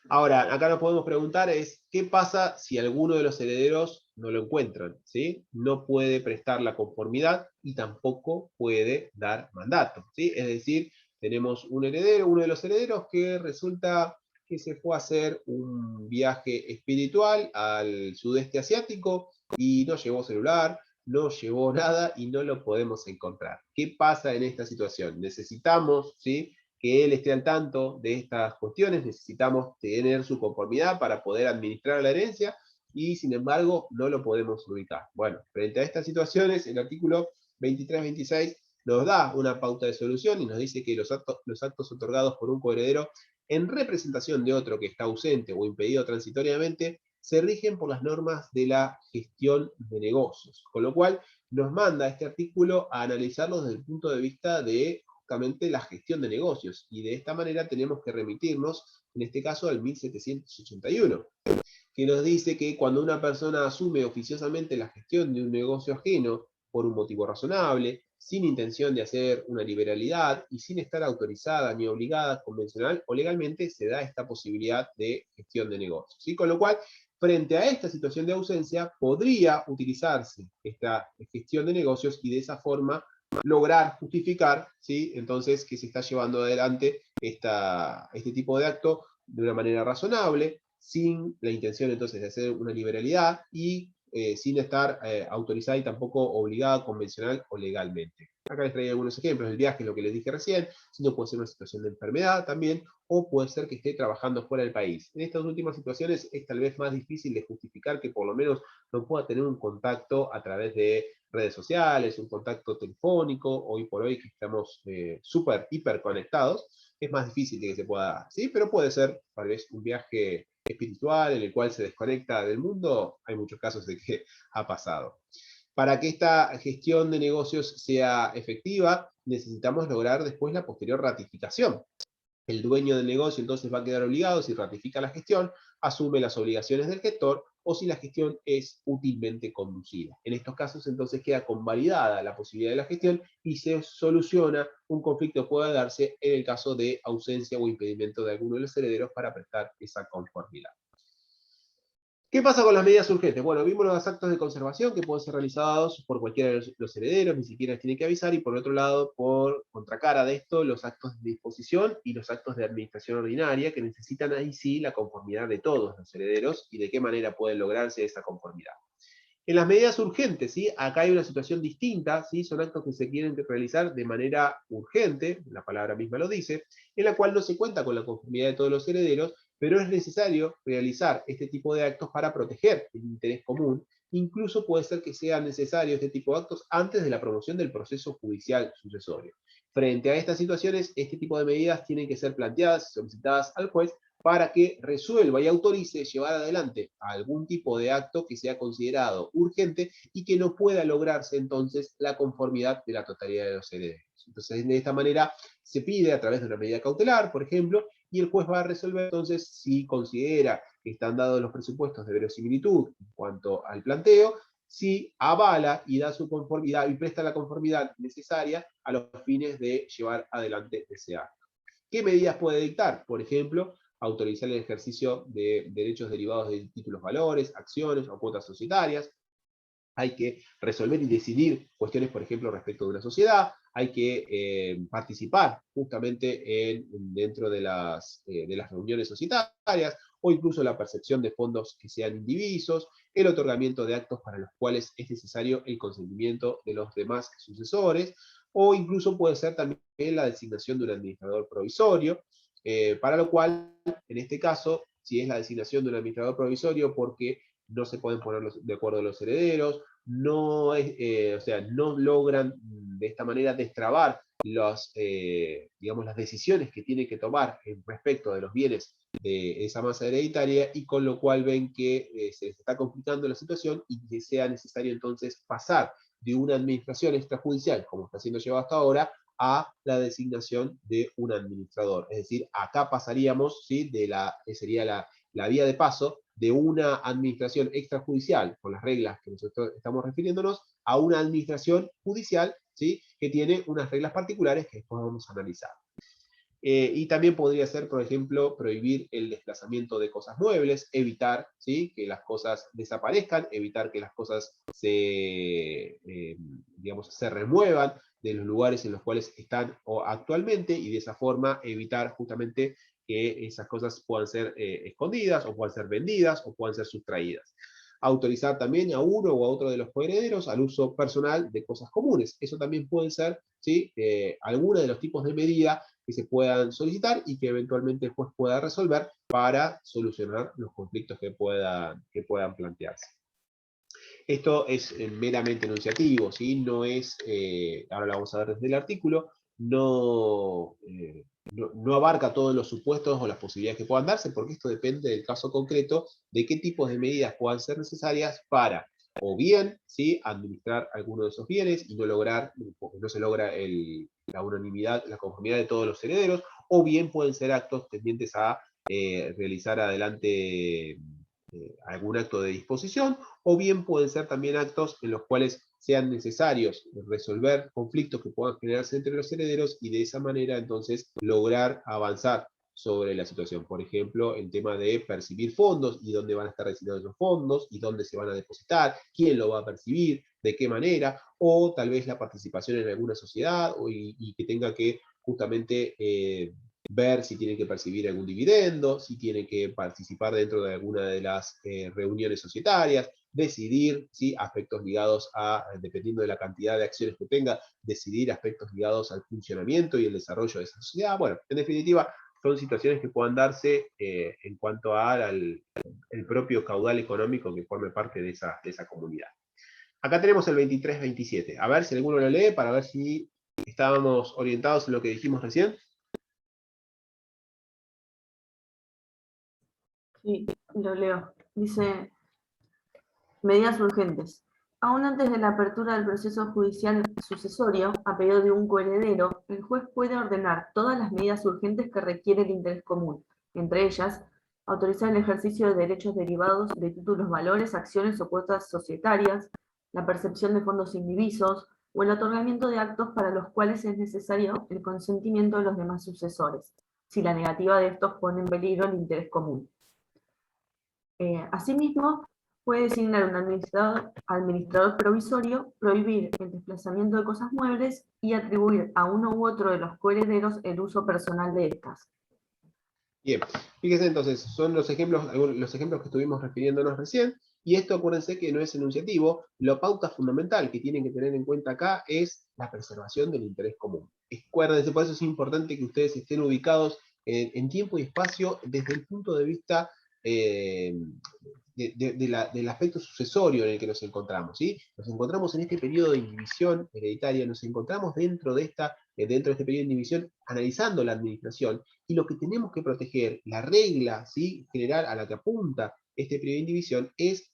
A: Ahora, acá nos podemos preguntar ¿qué pasa si alguno de los herederos no lo encuentran? ¿Sí? No puede prestar la conformidad y tampoco puede dar mandato, ¿sí? Es decir, tenemos un heredero, uno de los herederos que resulta que se fue a hacer un viaje espiritual al sudeste asiático y no llevó celular, no llevó nada y no lo podemos encontrar. ¿Qué pasa en esta situación? Necesitamos, ¿sí?, que él esté al tanto de estas cuestiones, necesitamos tener su conformidad para poder administrar la herencia, y sin embargo no lo podemos ubicar. Bueno, frente a estas situaciones, el artículo 23-26 nos da una pauta de solución y nos dice que los actos otorgados por un coheredero en representación de otro que está ausente o impedido transitoriamente se rigen por las normas de la gestión de negocios, con lo cual nos manda este artículo a analizarlo desde el punto de vista de la gestión de negocios, y de esta manera tenemos que remitirnos, en este caso, al 1781, que nos dice que cuando una persona asume oficiosamente la gestión de un negocio ajeno por un motivo razonable, sin intención de hacer una liberalidad y sin estar autorizada ni obligada convencional o legalmente, se da esta posibilidad de gestión de negocios. ¿Sí? Con lo cual, frente a esta situación de ausencia, podría utilizarse esta gestión de negocios y de esa forma lograr justificar, ¿sí?, entonces que se está llevando adelante este tipo de acto de una manera razonable, sin la intención entonces de hacer una liberalidad y sin estar autorizada y tampoco obligada convencional o legalmente. Acá les traigo algunos ejemplos. El viaje es lo que les dije recién, sino puede ser una situación de enfermedad también, o puede ser que esté trabajando fuera del país. En estas últimas situaciones es tal vez más difícil de justificar que por lo menos no pueda tener un contacto a través de redes sociales, un contacto telefónico. Hoy por hoy que estamos súper, hiper conectados, es más difícil de que se pueda, ¿sí? Pero puede ser tal vez un viaje espiritual en el cual se desconecta del mundo. Hay muchos casos de que ha pasado. Para que esta gestión de negocios sea efectiva, necesitamos lograr después la posterior ratificación. El dueño del negocio entonces va a quedar obligado, si ratifica la gestión, asume las obligaciones del gestor, o si la gestión es útilmente conducida. En estos casos entonces queda convalidada la posibilidad de la gestión y se soluciona un conflicto que pueda darse en el caso de ausencia o impedimento de alguno de los herederos para prestar esa conformidad. ¿Qué pasa con las medidas urgentes? Bueno, vimos los actos de conservación que pueden ser realizados por cualquiera de los herederos, ni siquiera tienen que avisar, y por otro lado, por contracara de esto, los actos de disposición y los actos de administración ordinaria, que necesitan ahí sí la conformidad de todos los herederos y de qué manera puede lograrse esa conformidad. En las medidas urgentes, ¿sí?, acá hay una situación distinta, ¿sí?, son actos que se quieren realizar de manera urgente, la palabra misma lo dice, en la cual no se cuenta con la conformidad de todos los herederos, pero es necesario realizar este tipo de actos para proteger el interés común. Incluso puede ser que sea necesario este tipo de actos antes de la promoción del proceso judicial sucesorio. Frente a estas situaciones, este tipo de medidas tienen que ser planteadas y solicitadas al juez para que resuelva y autorice llevar adelante algún tipo de acto que sea considerado urgente y que no pueda lograrse entonces la conformidad de la totalidad de los herederos. Entonces, de esta manera se pide a través de una medida cautelar, por ejemplo, y el juez va a resolver entonces si considera que están dados los presupuestos de verosimilitud en cuanto al planteo, si avala y da su conformidad y presta la conformidad necesaria a los fines de llevar adelante ese acto. ¿Qué medidas puede dictar? Por ejemplo, autorizar el ejercicio de derechos derivados de títulos valores, acciones o cuotas societarias. Hay que resolver y decidir cuestiones, por ejemplo, respecto de una sociedad. Hay que participar justamente dentro de las reuniones societarias, o incluso la percepción de fondos que sean indivisos, el otorgamiento de actos para los cuales es necesario el consentimiento de los demás sucesores, o incluso puede ser también la designación de un administrador provisorio, para lo cual, en este caso, si es la designación de un administrador provisorio porque no se pueden poner de acuerdo los herederos, no, o sea, no logran de esta manera destrabar digamos, las decisiones que tienen que tomar respecto de los bienes de esa masa hereditaria, y con lo cual ven que se les está complicando la situación y que sea necesario entonces pasar de una administración extrajudicial, como está siendo llevado hasta ahora, a la designación de un administrador. Es decir, acá pasaríamos, ¿sí?, sería la vía de paso de una administración extrajudicial, con las reglas que nosotros estamos refiriéndonos, a una administración judicial, ¿sí?, que tiene unas reglas particulares que después vamos a analizar. Y también podría ser, por ejemplo, prohibir el desplazamiento de cosas muebles, evitar, ¿sí?, que las cosas desaparezcan, evitar que las cosas digamos, se remuevan de los lugares en los cuales están actualmente, y de esa forma evitar justamente que esas cosas puedan ser escondidas, o puedan ser vendidas, o puedan ser sustraídas. Autorizar también a uno o a otro de los coherederos al uso personal de cosas comunes. Eso también puede ser, ¿sí?, alguno de los tipos de medida que se puedan solicitar y que eventualmente después pueda resolver para solucionar los conflictos que puedan plantearse. Esto es meramente enunciativo, ¿sí? No es, ahora lo vamos a ver desde el artículo, no abarca todos los supuestos o las posibilidades que puedan darse, porque esto depende del caso concreto de qué tipos de medidas puedan ser necesarias para, o bien, ¿sí?, administrar alguno de esos bienes y no lograr, porque no se logra la unanimidad, la conformidad de todos los herederos, o bien pueden ser actos tendientes a realizar adelante algún acto de disposición, o bien pueden ser también actos en los cuales sean necesarios resolver conflictos que puedan generarse entre los herederos, y de esa manera entonces lograr avanzar sobre la situación. Por ejemplo, el tema de percibir fondos, y dónde van a estar destinados esos fondos, y dónde se van a depositar, quién lo va a percibir, de qué manera, o tal vez la participación en alguna sociedad, y que tenga que justamente ver si tienen que percibir algún dividendo, si tienen que participar dentro de alguna de las reuniones societarias, decidir, ¿sí?, aspectos ligados dependiendo de la cantidad de acciones que tenga, decidir aspectos ligados al funcionamiento y el desarrollo de esa sociedad. Bueno, en definitiva, son situaciones que puedan darse en cuanto al el propio caudal económico que forme parte de esa comunidad. Acá tenemos el 23-27. A ver si alguno lo lee para ver si estábamos orientados en lo que dijimos recién.
B: Sí, lo leo. Dice, medidas urgentes. Aún antes de la apertura del proceso judicial sucesorio, a pedido de un coheredero, el juez puede ordenar todas las medidas urgentes que requiere el interés común, entre ellas, autorizar el ejercicio de derechos derivados de títulos, valores, acciones o cuotas societarias, la percepción de fondos indivisos, o el otorgamiento de actos para los cuales es necesario el consentimiento de los demás sucesores, si la negativa de estos pone en peligro el interés común. Asimismo, puede designar un administrador provisorio, prohibir el desplazamiento de cosas muebles y atribuir a uno u otro de los coherederos el uso personal de estas.
A: Bien, fíjense entonces, son los ejemplos que estuvimos refiriéndonos recién, y esto acuérdense que no es enunciativo. La pauta fundamental que tienen que tener en cuenta acá es la preservación del interés común. Acuérdense, por eso es importante que ustedes estén ubicados en tiempo y espacio desde el punto de vista del aspecto sucesorio en el que nos encontramos, ¿sí? Nos encontramos en este periodo de indivisión hereditaria, nos encontramos dentro de este periodo de indivisión analizando la administración, y lo que tenemos que proteger, la regla, ¿sí?, general a la que apunta este periodo de indivisión, es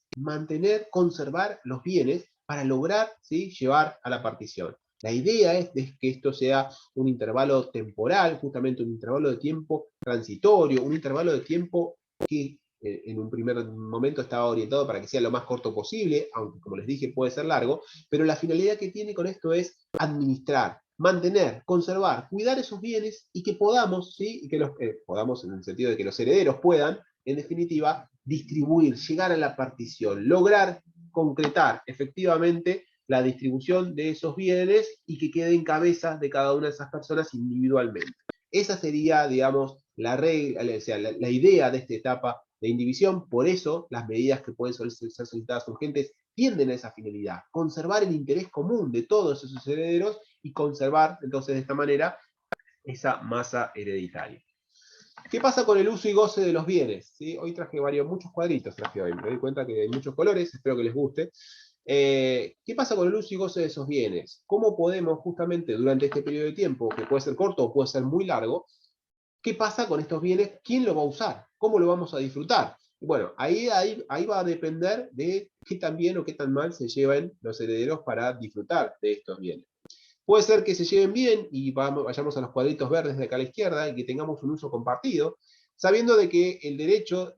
A: conservar los bienes para lograr, ¿sí?, llevar a la partición. La idea es que esto sea un intervalo temporal, justamente un intervalo de tiempo transitorio, un intervalo de tiempo que en un primer momento estaba orientado para que sea lo más corto posible, aunque como les dije puede ser largo, pero la finalidad que tiene con esto es administrar, mantener, conservar, cuidar esos bienes, y que podamos, ¿sí?, y que podamos en el sentido de que los herederos puedan, en definitiva, distribuir, llegar a la partición, lograr concretar efectivamente la distribución de esos bienes y que quede en cabeza de cada una de esas personas individualmente. Esa sería, digamos, la regla, o sea, la idea de esta etapa de indivisión. Por eso las medidas que pueden ser solicitadas urgentes tienden a esa finalidad, conservar el interés común de todos esos herederos y conservar entonces de esta manera esa masa hereditaria. ¿Qué pasa con el uso y goce de los bienes? ¿Sí? Hoy traje muchos cuadritos, traje hoy, me doy cuenta que hay muchos colores, espero que les guste. ¿Qué pasa con el uso y goce de esos bienes? ¿Cómo podemos justamente durante este periodo de tiempo, que puede ser corto o puede ser muy largo, qué pasa con estos bienes? ¿Quién lo va a usar? ¿Cómo lo vamos a disfrutar? Bueno, ahí va a depender de qué tan bien o qué tan mal se lleven los herederos para disfrutar de estos bienes. Puede ser que se lleven bien y vayamos a los cuadritos verdes de acá a la izquierda y que tengamos un uso compartido, sabiendo de que el derecho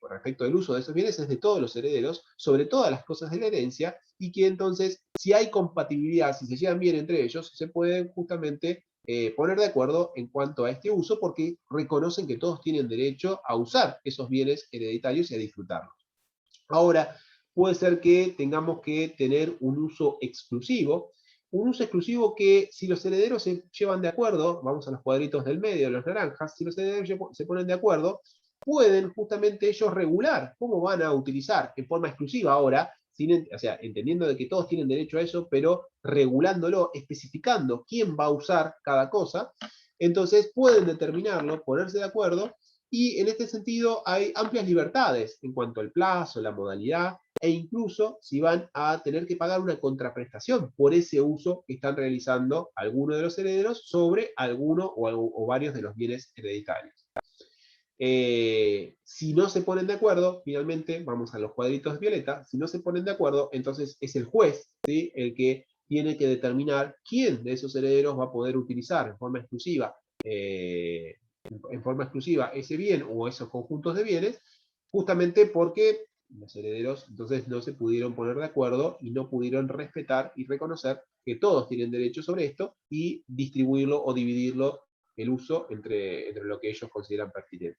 A: respecto al uso de esos bienes es de todos los herederos, sobre todas las cosas de la herencia, y que entonces, si hay compatibilidad, si se llevan bien entre ellos, se pueden justamente poner de acuerdo en cuanto a este uso, porque reconocen que todos tienen derecho a usar esos bienes hereditarios y a disfrutarlos. Ahora, puede ser que tengamos que tener un uso exclusivo que si los herederos se llevan de acuerdo, vamos a los cuadritos del medio, los naranjas, si los herederos se ponen de acuerdo, pueden justamente ellos regular cómo van a utilizar en forma exclusiva ahora, o sea, entendiendo de que todos tienen derecho a eso, pero regulándolo, especificando quién va a usar cada cosa, entonces pueden determinarlo, ponerse de acuerdo, y en este sentido hay amplias libertades en cuanto al plazo, la modalidad, e incluso si van a tener que pagar una contraprestación por ese uso que están realizando alguno de los herederos sobre alguno o varios de los bienes hereditarios. Si no se ponen de acuerdo, finalmente, vamos a los cuadritos violeta, si no se ponen de acuerdo, entonces es el juez, ¿sí?, el que tiene que determinar quién de esos herederos va a poder utilizar en forma exclusiva ese bien o esos conjuntos de bienes, justamente porque los herederos entonces no se pudieron poner de acuerdo y no pudieron respetar y reconocer que todos tienen derecho sobre esto y distribuirlo o dividirlo el uso entre lo que ellos consideran pertinente.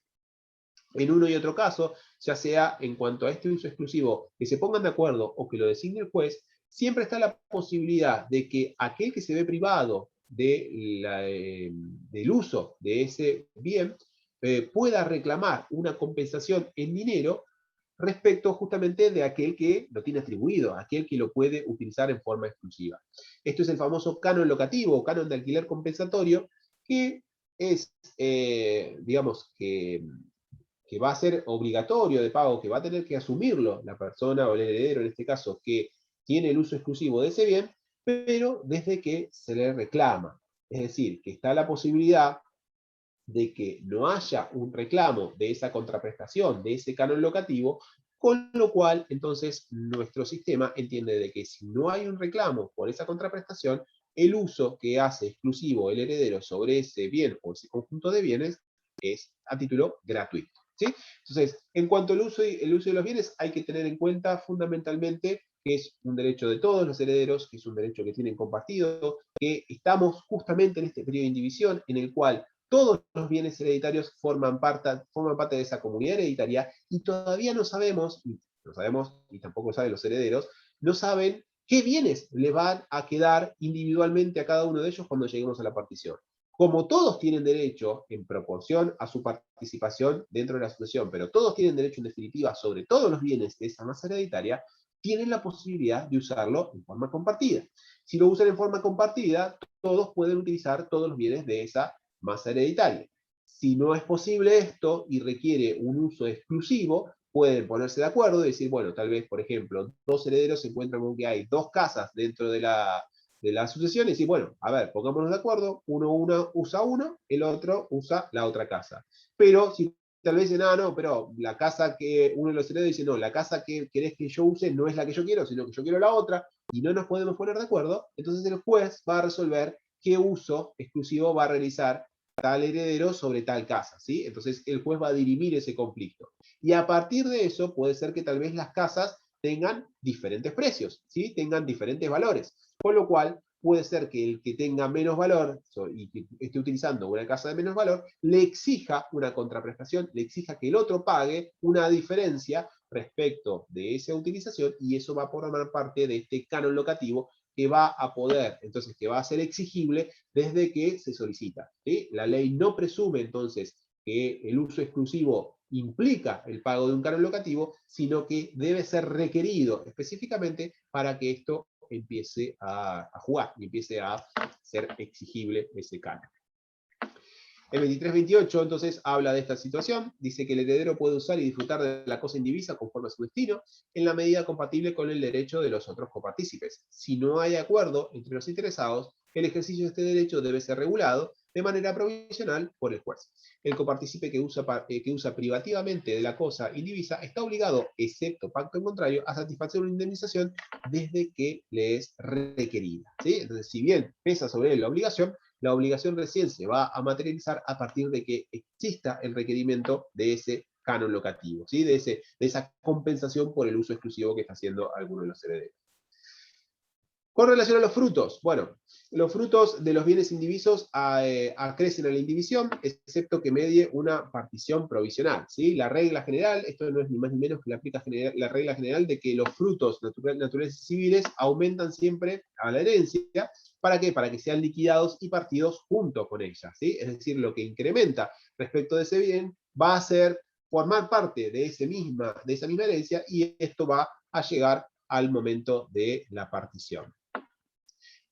A: En uno y otro caso, ya sea en cuanto a este uso exclusivo, que se pongan de acuerdo o que lo designe el juez, siempre está la posibilidad de que aquel que se ve privado del uso de ese bien pueda reclamar una compensación en dinero respecto justamente de aquel que lo tiene atribuido, aquel que lo puede utilizar en forma exclusiva. Esto es el famoso canon locativo o canon de alquiler compensatorio, que es, digamos, que va a ser obligatorio de pago, que va a tener que asumirlo la persona o el heredero, en este caso, que tiene el uso exclusivo de ese bien, pero desde que se le reclama. Es decir, que está la posibilidad de que no haya un reclamo de esa contraprestación, de ese canon locativo, con lo cual, entonces, nuestro sistema entiende de que si no hay un reclamo por esa contraprestación, el uso que hace exclusivo el heredero sobre ese bien o ese conjunto de bienes es a título gratuito. ¿Sí? Entonces, en cuanto al uso de los bienes, hay que tener en cuenta fundamentalmente que es un derecho de todos los herederos, que es un derecho que tienen compartido, que estamos justamente en este periodo de indivisión en el cual todos los bienes hereditarios forman parte de esa comunidad hereditaria y todavía no sabemos, y tampoco saben los herederos, no saben qué bienes le van a quedar individualmente a cada uno de ellos cuando lleguemos a la partición. Como todos tienen derecho en proporción a su participación dentro de la sucesión, pero todos tienen derecho en definitiva sobre todos los bienes de esa masa hereditaria, tienen la posibilidad de usarlo en forma compartida. Si lo usan en forma compartida, todos pueden utilizar todos los bienes de esa masa hereditaria. Si no es posible esto y requiere un uso exclusivo, pueden ponerse de acuerdo y decir, bueno, tal vez, por ejemplo, dos herederos se encuentran con que hay dos casas dentro de la sucesión y decir, bueno, a ver, pongámonos de acuerdo, uno usa uno, el otro usa la otra casa. Pero si tal vez dicen, no, pero la casa que uno de los herederos dice, no, la casa que querés que yo use no es la que yo quiero, sino que yo quiero la otra, y no nos podemos poner de acuerdo, entonces el juez va a resolver qué uso exclusivo va a realizar tal heredero sobre tal casa, ¿sí? Entonces el juez va a dirimir ese conflicto. Y a partir de eso puede ser que tal vez las casas tengan diferentes precios, ¿sí? Tengan diferentes valores. Con lo cual, puede ser que el que tenga menos valor y que esté utilizando una casa de menos valor, le exija una contraprestación, le exija que el otro pague una diferencia respecto de esa utilización y eso va a formar parte de este canon locativo que va a poder, entonces, que va a ser exigible desde que se solicita. ¿Sí? La ley no presume entonces que el uso exclusivo implica el pago de un canon locativo, sino que debe ser requerido específicamente para que esto empiece a jugar y empiece a ser exigible ese canon. El 2328 entonces habla de esta situación, dice que el heredero puede usar y disfrutar de la cosa indivisa conforme a su destino, en la medida compatible con el derecho de los otros copartícipes. Si no hay acuerdo entre los interesados, el ejercicio de este derecho debe ser regulado de manera provisional por el juez. El copartícipe que usa privativamente de la cosa indivisa está obligado, excepto pacto en contrario, a satisfacer una indemnización desde que le es requerida, ¿sí? Entonces, si bien pesa sobre él la obligación recién se va a materializar a partir de que exista el requerimiento de ese canon locativo, ¿sí? de esa compensación por el uso exclusivo que está haciendo alguno de los herederos. Con relación a los frutos, bueno, los frutos de los bienes indivisos acrecen a la indivisión, excepto que medie una partición provisional, ¿sí? La regla general, esto no es ni más ni menos que la regla general de que los frutos naturales y civiles aumentan siempre a la herencia. ¿Para qué? Para que sean liquidados y partidos junto con ella, ¿sí? Es decir, lo que incrementa respecto de ese bien va a formar parte de esa misma herencia, y esto va a llegar al momento de la partición.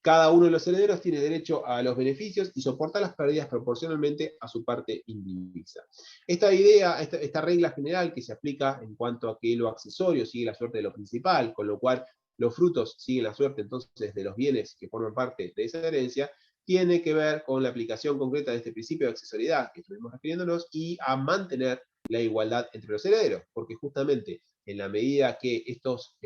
A: Cada uno de los herederos tiene derecho a los beneficios y soporta las pérdidas proporcionalmente a su parte indivisa. Esta regla general que se aplica en cuanto a que lo accesorio sigue la suerte de lo principal, con lo cual los frutos siguen la suerte entonces de los bienes que forman parte de esa herencia, tiene que ver con la aplicación concreta de este principio de accesoriedad que estuvimos refiriéndonos y a mantener la igualdad entre los herederos, porque justamente en la medida que estos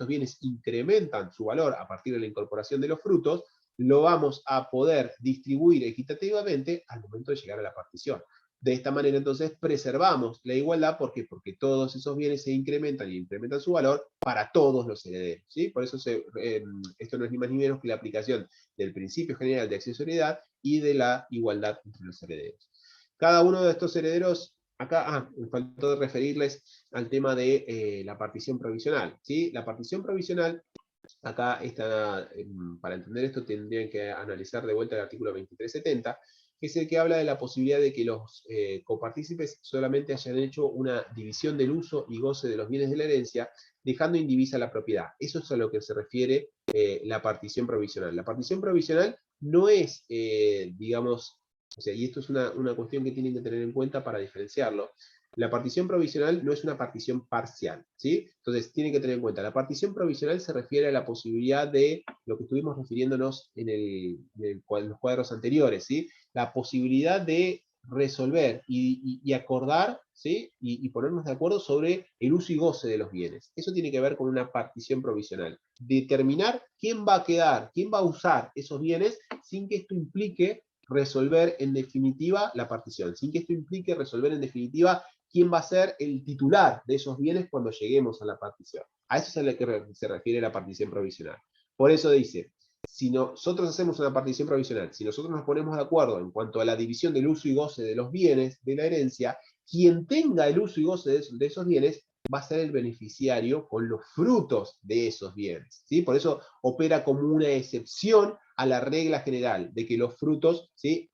A: bienes incrementan su valor a partir de la incorporación de los frutos, lo vamos a poder distribuir equitativamente al momento de llegar a la partición. De esta manera, entonces, preservamos la igualdad. ¿Por qué? Porque todos esos bienes se incrementan y incrementan su valor para todos los herederos, ¿sí? Por eso esto no es ni más ni menos que la aplicación del principio general de accesoriedad y de la igualdad entre los herederos. Cada uno de estos herederos, acá, me faltó referirles al tema de la partición provisional, ¿sí? La partición provisional, acá está, para entender esto tendrían que analizar de vuelta el artículo 2370, que es el que habla de la posibilidad de que los copartícipes solamente hayan hecho una división del uso y goce de los bienes de la herencia, dejando indivisa la propiedad. Eso es a lo que se refiere la partición provisional. La partición provisional no es, digamos, o sea, y esto es una cuestión que tienen que tener en cuenta para diferenciarlo. La partición provisional no es una partición parcial, ¿sí? Entonces, tienen que tener en cuenta, la partición provisional se refiere a la posibilidad de lo que estuvimos refiriéndonos en los cuadros anteriores, ¿sí? La posibilidad de resolver y acordar, ¿sí? Y ponernos de acuerdo sobre el uso y goce de los bienes. Eso tiene que ver con una partición provisional. Determinar quién va a quedar, quién va a usar esos bienes sin que esto implique resolver en definitiva la partición, sin que esto implique resolver en definitiva quién va a ser el titular de esos bienes cuando lleguemos a la partición. A eso es a lo que se refiere la partición provisional. Por eso dice, si nosotros hacemos una partición provisional, si nosotros nos ponemos de acuerdo en cuanto a la división del uso y goce de los bienes de la herencia, quien tenga el uso y goce de esos bienes va a ser el beneficiario con los frutos de esos bienes, ¿sí? Por eso opera como una excepción a la regla general de que los frutos, ¿sí?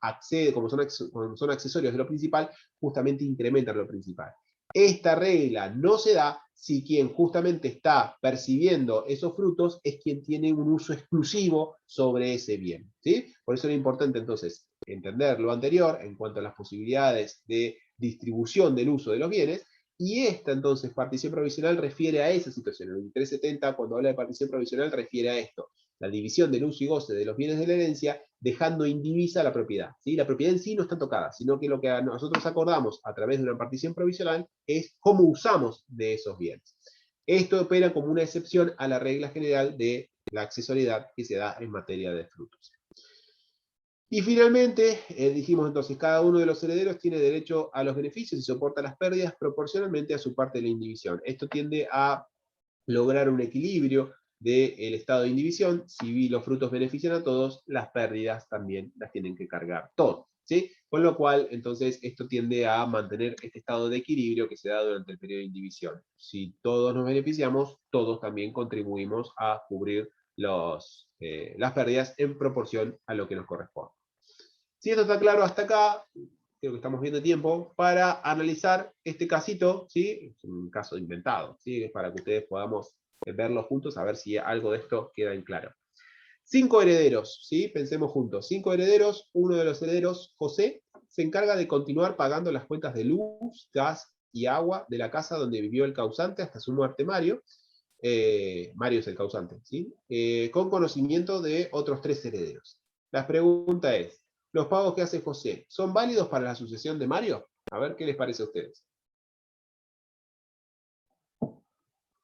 A: Como son accesorios de lo principal, justamente incrementan lo principal. Esta regla no se da si quien justamente está percibiendo esos frutos es quien tiene un uso exclusivo sobre ese bien, ¿sí? Por eso es importante entonces entender lo anterior en cuanto a las posibilidades de distribución del uso de los bienes. Y esta, entonces, partición provisional refiere a esa situación. El 2370, cuando habla de partición provisional, refiere a esto. La división del uso y goce de los bienes de la herencia, dejando indivisa la propiedad, ¿sí? La propiedad en sí no está tocada, sino que lo que nosotros acordamos a través de una partición provisional es cómo usamos de esos bienes. Esto opera como una excepción a la regla general de la accesoriedad que se da en materia de frutos. Y finalmente, dijimos entonces, cada uno de los herederos tiene derecho a los beneficios y soporta las pérdidas proporcionalmente a su parte de la indivisión. Esto tiende a lograr un equilibrio del estado de indivisión. Si los frutos benefician a todos, las pérdidas también las tienen que cargar todos, ¿sí? Con lo cual, entonces, esto tiende a mantener este estado de equilibrio que se da durante el periodo de indivisión. Si todos nos beneficiamos, todos también contribuimos a cubrir las pérdidas en proporción a lo que nos corresponde. Si esto está claro hasta acá, creo que estamos viendo tiempo para analizar este casito, ¿sí? Es un caso inventado, ¿sí? Es para que ustedes podamos verlo juntos, a ver si algo de esto queda en claro. 5 herederos, ¿sí? Pensemos juntos. 5 herederos, uno de los herederos, José, se encarga de continuar pagando las cuentas de luz, gas y agua de la casa donde vivió el causante hasta su muerte, Mario. Mario es el causante, ¿sí? Con conocimiento de otros 3 herederos. La pregunta es, ¿los pagos que hace José son válidos para la sucesión de Mario? A ver, ¿qué les parece a ustedes?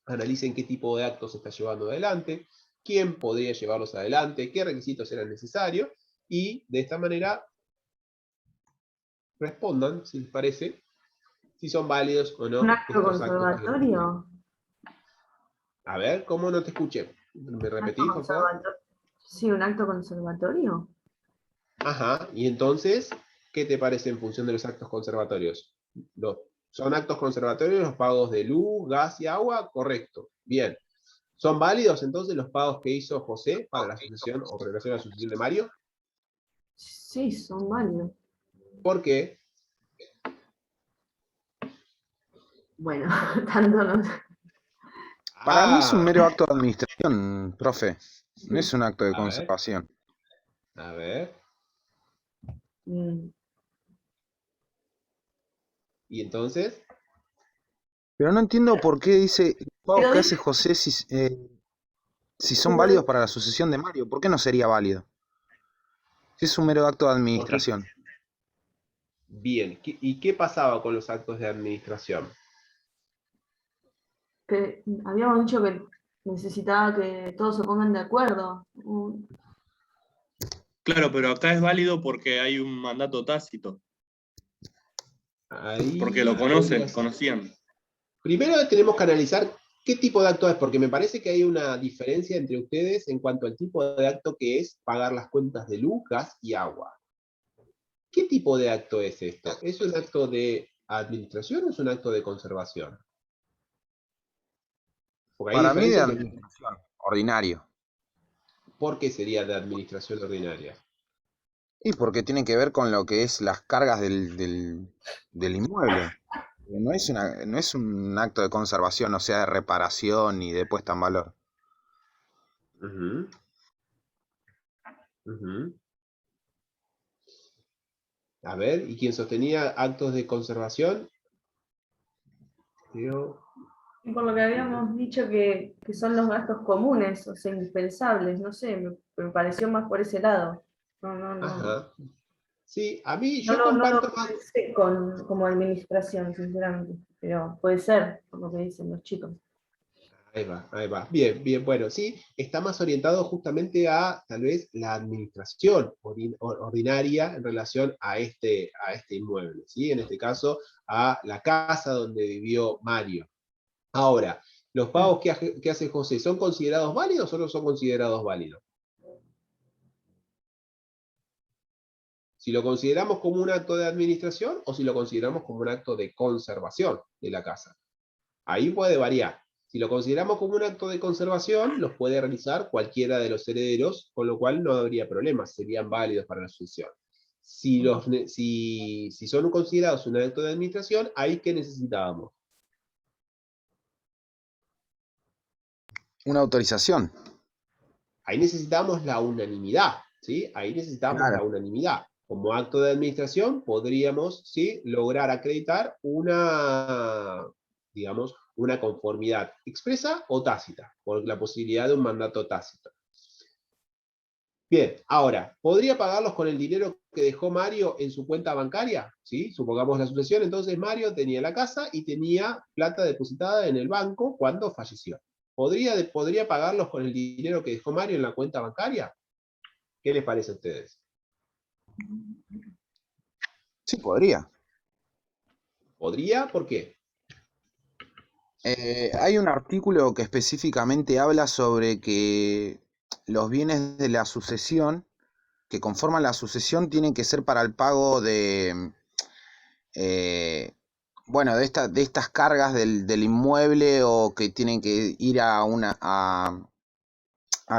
A: Analicen qué tipo de actos se está llevando adelante, quién podría llevarlos adelante, qué requisitos eran necesarios, y de esta manera respondan, si les parece, si son válidos o no
B: ¿Un acto
A: estos actos.
B: conservatorio?
A: A ver, ¿cómo no te escuché? ¿Me
B: ¿Un acto
A: repetís, por favor?
B: conservatorio? Sí, un acto conservatorio.
A: Ajá, y entonces, ¿qué te parece en función de los actos conservatorios? ¿Son actos conservatorios los pagos de luz, gas y agua? Correcto, bien. ¿Son válidos entonces los pagos que hizo José para la sucesión o con relación a la sucesión de Mario?
B: Sí, son válidos.
A: ¿Por qué?
B: Bueno, tanto no.
C: Para mí es un
A: Ah,
C: mero acto de administración, profe. No es un acto de
A: a ver,
C: conservación.
A: a ver.
B: Mm,
A: ¿Y entonces?
C: Pero no entiendo por qué dice los pagos
B: Pero
C: que
B: dice,
C: hace José si son
B: pero
C: válidos para la sucesión de Mario. ¿Por qué no sería válido? Si es un mero acto de
A: Porque,
C: administración.
A: bien, ¿y qué pasaba con los actos de administración?
B: que habíamos dicho que necesitaba que todos se pongan de acuerdo.
D: Claro, pero acá es válido porque hay un mandato tácito, porque lo
A: Ahí podría ser.
D: conocían.
A: Primero tenemos que analizar qué tipo de acto es, porque me parece que hay una diferencia entre ustedes en cuanto al tipo de acto que es pagar las cuentas de luz, gas y agua. ¿Qué tipo de acto es esto? ¿Es un acto de administración o es un acto de conservación? Porque hay
C: Para mí de
A: diferencia entre...
C: administración, ordinario.
A: ¿Por qué sería de administración ordinaria?
C: Y porque tiene que ver con lo que es las cargas del inmueble. No es un acto de conservación, o sea, de reparación ni de puesta en valor.
A: Ujú, ujú. A ver, ¿y quién sostenía actos de conservación? Yo...
B: Y por lo que habíamos dicho que son los gastos comunes, o sea, indispensables, no sé, me pareció más por ese lado. No, no, no.
A: Ajá. Sí, a mí
B: No,
A: yo
B: no
A: comparto
B: lo
A: más.
B: pensé como administración, sinceramente, pero puede ser, por lo que dicen los chicos.
A: Ahí va, ahí va. Bien, bien, bueno, sí, está más orientado justamente a tal vez la administración ordinaria en relación a este inmueble, ¿sí? En este caso, a la casa donde vivió Mario. Ahora, ¿los pagos que hace José son considerados válidos o no son considerados válidos? Si lo consideramos como un acto de administración o si lo consideramos como un acto de conservación de la casa. Ahí puede variar. Si lo consideramos como un acto de conservación, los puede realizar cualquiera de los herederos, con lo cual no habría problemas, serían válidos para la sucesión. Si son considerados un acto de administración, ahí ¿qué necesitábamos?
C: Una autorización.
A: Ahí necesitamos la unanimidad, ¿sí? Ahí necesitamos la
C: Claro.
A: unanimidad. Como acto de administración podríamos, ¿sí?, lograr acreditar una, digamos, una conformidad expresa o tácita, por la posibilidad de un mandato tácito. Bien, ahora, ¿podría pagarlos con el dinero que dejó Mario en su cuenta bancaria? ¿Sí? Supongamos la sucesión, entonces Mario tenía la casa y tenía plata depositada en el banco cuando falleció. ¿Podría pagarlos con el dinero que dejó Mario en la cuenta bancaria? ¿Qué les parece a ustedes?
C: Sí, podría.
A: ¿Podría? ¿Por qué?
C: Hay un artículo que específicamente habla sobre que los bienes de la sucesión, que conforman la sucesión, tienen que ser para el pago eh, bueno, de estas cargas del inmueble o que tienen que ir al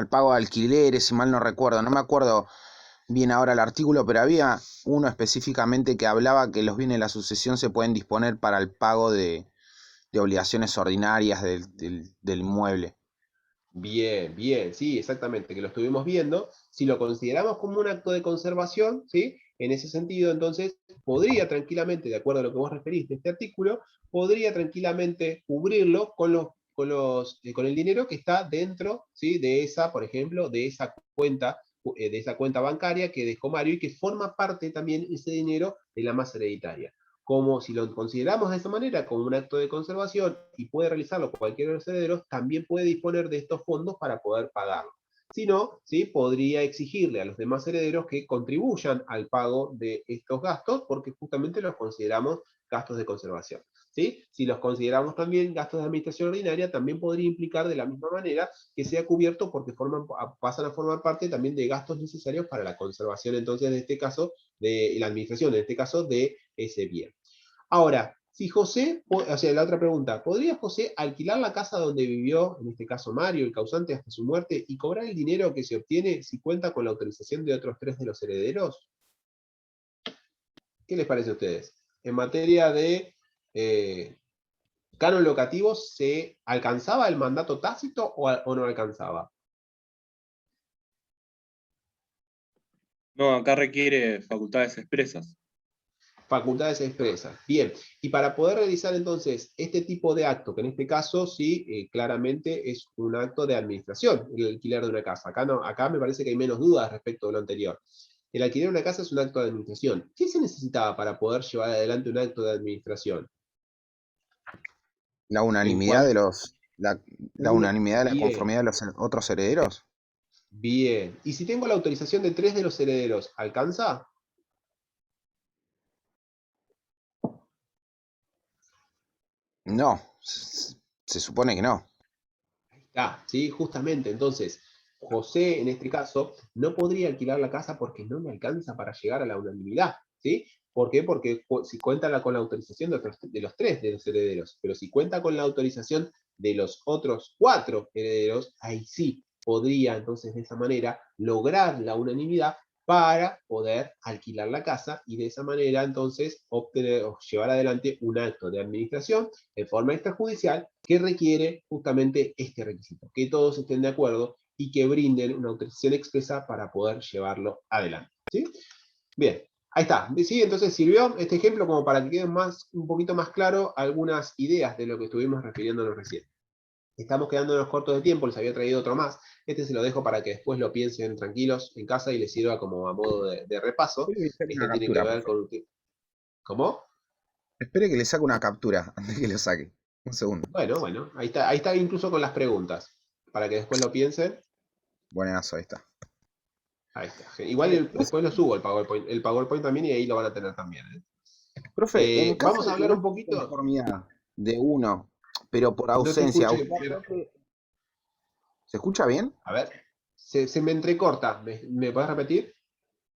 C: pago de alquileres, si mal no recuerdo. No me acuerdo bien ahora el artículo, pero había uno específicamente que hablaba que los bienes de la sucesión se pueden disponer para el pago de obligaciones ordinarias del inmueble.
A: Bien, bien, sí, exactamente, que lo estuvimos viendo. Si lo consideramos como un acto de conservación, ¿sí? En ese sentido, entonces, podría tranquilamente, de acuerdo a lo que vos referiste, este artículo, podría tranquilamente cubrirlo con el dinero que está dentro, ¿sí? De esa, por ejemplo, de esa cuenta bancaria que dejó Mario y que forma parte también ese dinero de la masa hereditaria. Como si lo consideramos de esa manera, como un acto de conservación y puede realizarlo cualquiera de los herederos, también puede disponer de estos fondos para poder pagarlo. Si no, ¿sí? Podría exigirle a los demás herederos que contribuyan al pago de estos gastos porque justamente los consideramos gastos de conservación. ¿Sí? Si los consideramos también gastos de administración ordinaria, también podría implicar de la misma manera que sea cubierto porque pasan a formar parte también de gastos necesarios para la conservación, entonces, de este caso, de la administración, en este caso, de ese bien. Ahora, si José, o sea, la otra pregunta, ¿podría José alquilar la casa donde vivió, en este caso Mario, el causante, hasta su muerte, y cobrar el dinero que se obtiene si cuenta con la autorización de otros 3 de los herederos? ¿Qué les parece a ustedes? En materia de canon locativo, ¿se alcanzaba el mandato tácito o no alcanzaba?
D: No, acá requiere facultades expresas.
A: Facultades expresas. Bien, y para poder realizar entonces este tipo de acto, que en este caso sí, claramente es un acto de administración, el alquiler de una casa. Acá, no, acá me parece que hay menos dudas respecto de lo anterior. El alquiler de una casa es un acto de administración. ¿Qué se necesitaba para poder llevar adelante un acto de administración?
C: La
A: En
C: unanimidad
A: cuanto,
C: de la
A: una,
C: unanimidad de la
A: bien,
C: conformidad de los otros herederos.
A: bien. ¿Y si tengo la autorización de 3 de los herederos, alcanza?
C: No, se supone que no.
A: Sí, justamente. Entonces, José, en este caso, no podría alquilar la casa porque no le alcanza para llegar a la unanimidad, ¿sí? ¿Por qué? Porque si cuenta con la autorización de los 3 de los herederos, pero si cuenta con la autorización de los otros 4 herederos, ahí sí podría entonces de esa manera lograr la unanimidad para poder alquilar la casa y de esa manera entonces obtener o llevar adelante un acto de administración en forma extrajudicial que requiere justamente este requisito, que todos estén de acuerdo y que brinden una autorización expresa para poder llevarlo adelante. ¿Sí? Bien, ahí está. ¿Sí? Entonces sirvió este ejemplo como para que queden un poquito más claro algunas ideas de lo que estuvimos refiriéndonos recién. Estamos quedándonos cortos de tiempo, les había traído otro más. Este se lo dejo para que después lo piensen tranquilos en casa y les sirva como a modo de repaso.
C: Espere que le saque
A: Este
C: una
A: tiene que
C: captura, por
A: ver
C: favor.
A: con... ¿Cómo?
C: Espere que le saque una captura antes que lo saque. Un segundo.
A: Bueno, bueno, ahí está incluso con las preguntas, para que después lo piensen.
C: Buenazo, ahí está.
A: Ahí está. Igual después lo subo el PowerPoint también y ahí lo van a tener también.
C: Profe, en caso
A: Vamos a
C: de que
A: hablar
C: no
A: un
C: esté
A: poquito.
C: conformidad de uno, pero por
A: No te
C: ausencia,
A: escuché,
C: ¿usted
A: pero,
C: se escucha bien?
A: a ver, se me entrecorta. ¿Me podés repetir?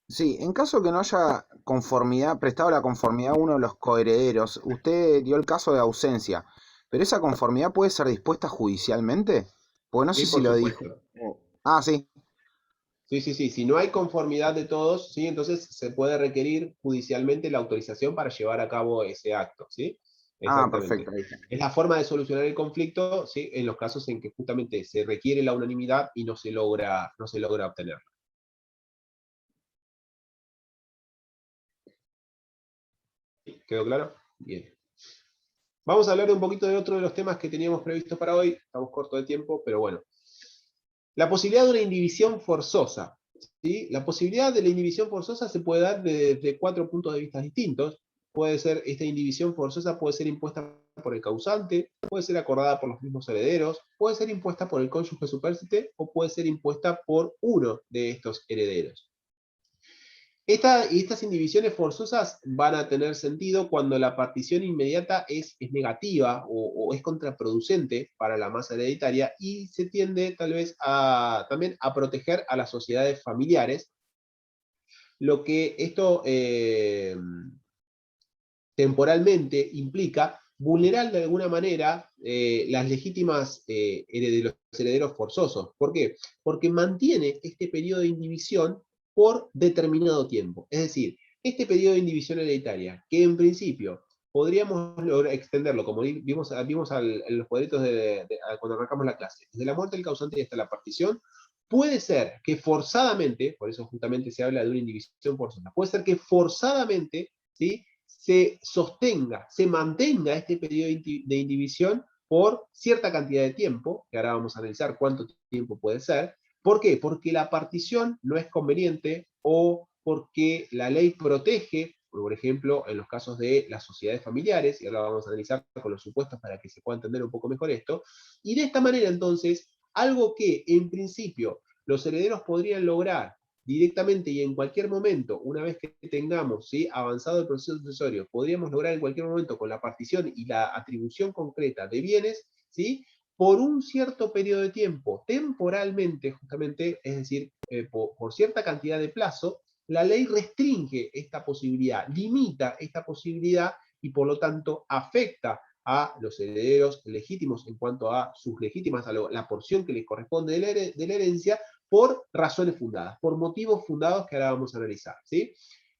C: Sí, en caso que no haya conformidad, prestado la conformidad a uno de los coherederos, usted dio el caso de ausencia, pero esa conformidad puede ser dispuesta judicialmente, pues no sé
A: Sí,
C: si
A: por
C: lo dijo.
A: supuesto.
C: Ah, sí.
A: Sí, sí, sí. Si no hay conformidad de todos, ¿sí? Entonces se puede requerir judicialmente la autorización para llevar a cabo ese acto, ¿sí?
C: Ah,
A: Exactamente.
C: perfecto, ahí está.
A: Es la forma de solucionar el conflicto, ¿sí? En los casos en que justamente se requiere la unanimidad y no se logra obtener. ¿Quedó claro? Bien. Vamos a hablar un poquito de otro de los temas que teníamos previstos para hoy. Estamos cortos de tiempo, pero bueno. La posibilidad de una indivisión forzosa. ¿Sí? La posibilidad de la indivisión forzosa se puede dar desde 4 puntos de vista distintos. Puede ser, esta indivisión forzosa puede ser impuesta por el causante, puede ser acordada por los mismos herederos, puede ser impuesta por el cónyuge supérstite o puede ser impuesta por uno de estos herederos. Estas indivisiones forzosas van a tener sentido cuando la partición inmediata es negativa o es contraproducente para la masa hereditaria y se tiende tal vez también a proteger a las sociedades familiares, lo que esto temporalmente implica vulnerar de alguna manera las legítimas de los herederos forzosos. ¿Por qué? Porque mantiene este periodo de indivisión por determinado tiempo. Es decir, este periodo de indivisión hereditaria, que en principio podríamos extenderlo, como vimos en los cuadritos cuando arrancamos la clase. Desde la muerte del causante y hasta la partición, puede ser que forzadamente, por eso justamente se habla de una indivisión forzosa, puede ser que forzadamente, ¿sí?, se sostenga, se mantenga este periodo de indivisión por cierta cantidad de tiempo, que ahora vamos a analizar cuánto tiempo puede ser. ¿Por qué? Porque la partición no es conveniente o porque la ley protege, por ejemplo, en los casos de las sociedades familiares, y ahora vamos a analizar con los supuestos para que se pueda entender un poco mejor esto, y de esta manera entonces, algo que en principio los herederos podrían lograr directamente y en cualquier momento, una vez que tengamos, ¿sí?, avanzado el proceso sucesorio, podríamos lograr en cualquier momento con la partición y la atribución concreta de bienes, ¿sí?, por un cierto periodo de tiempo, temporalmente justamente, es decir, por cierta cantidad de plazo, la ley restringe esta posibilidad, limita esta posibilidad y por lo tanto afecta a los herederos legítimos en cuanto a sus legítimas, a la porción que les corresponde de la herencia, por razones fundadas, por motivos fundados que ahora vamos a analizar, ¿sí?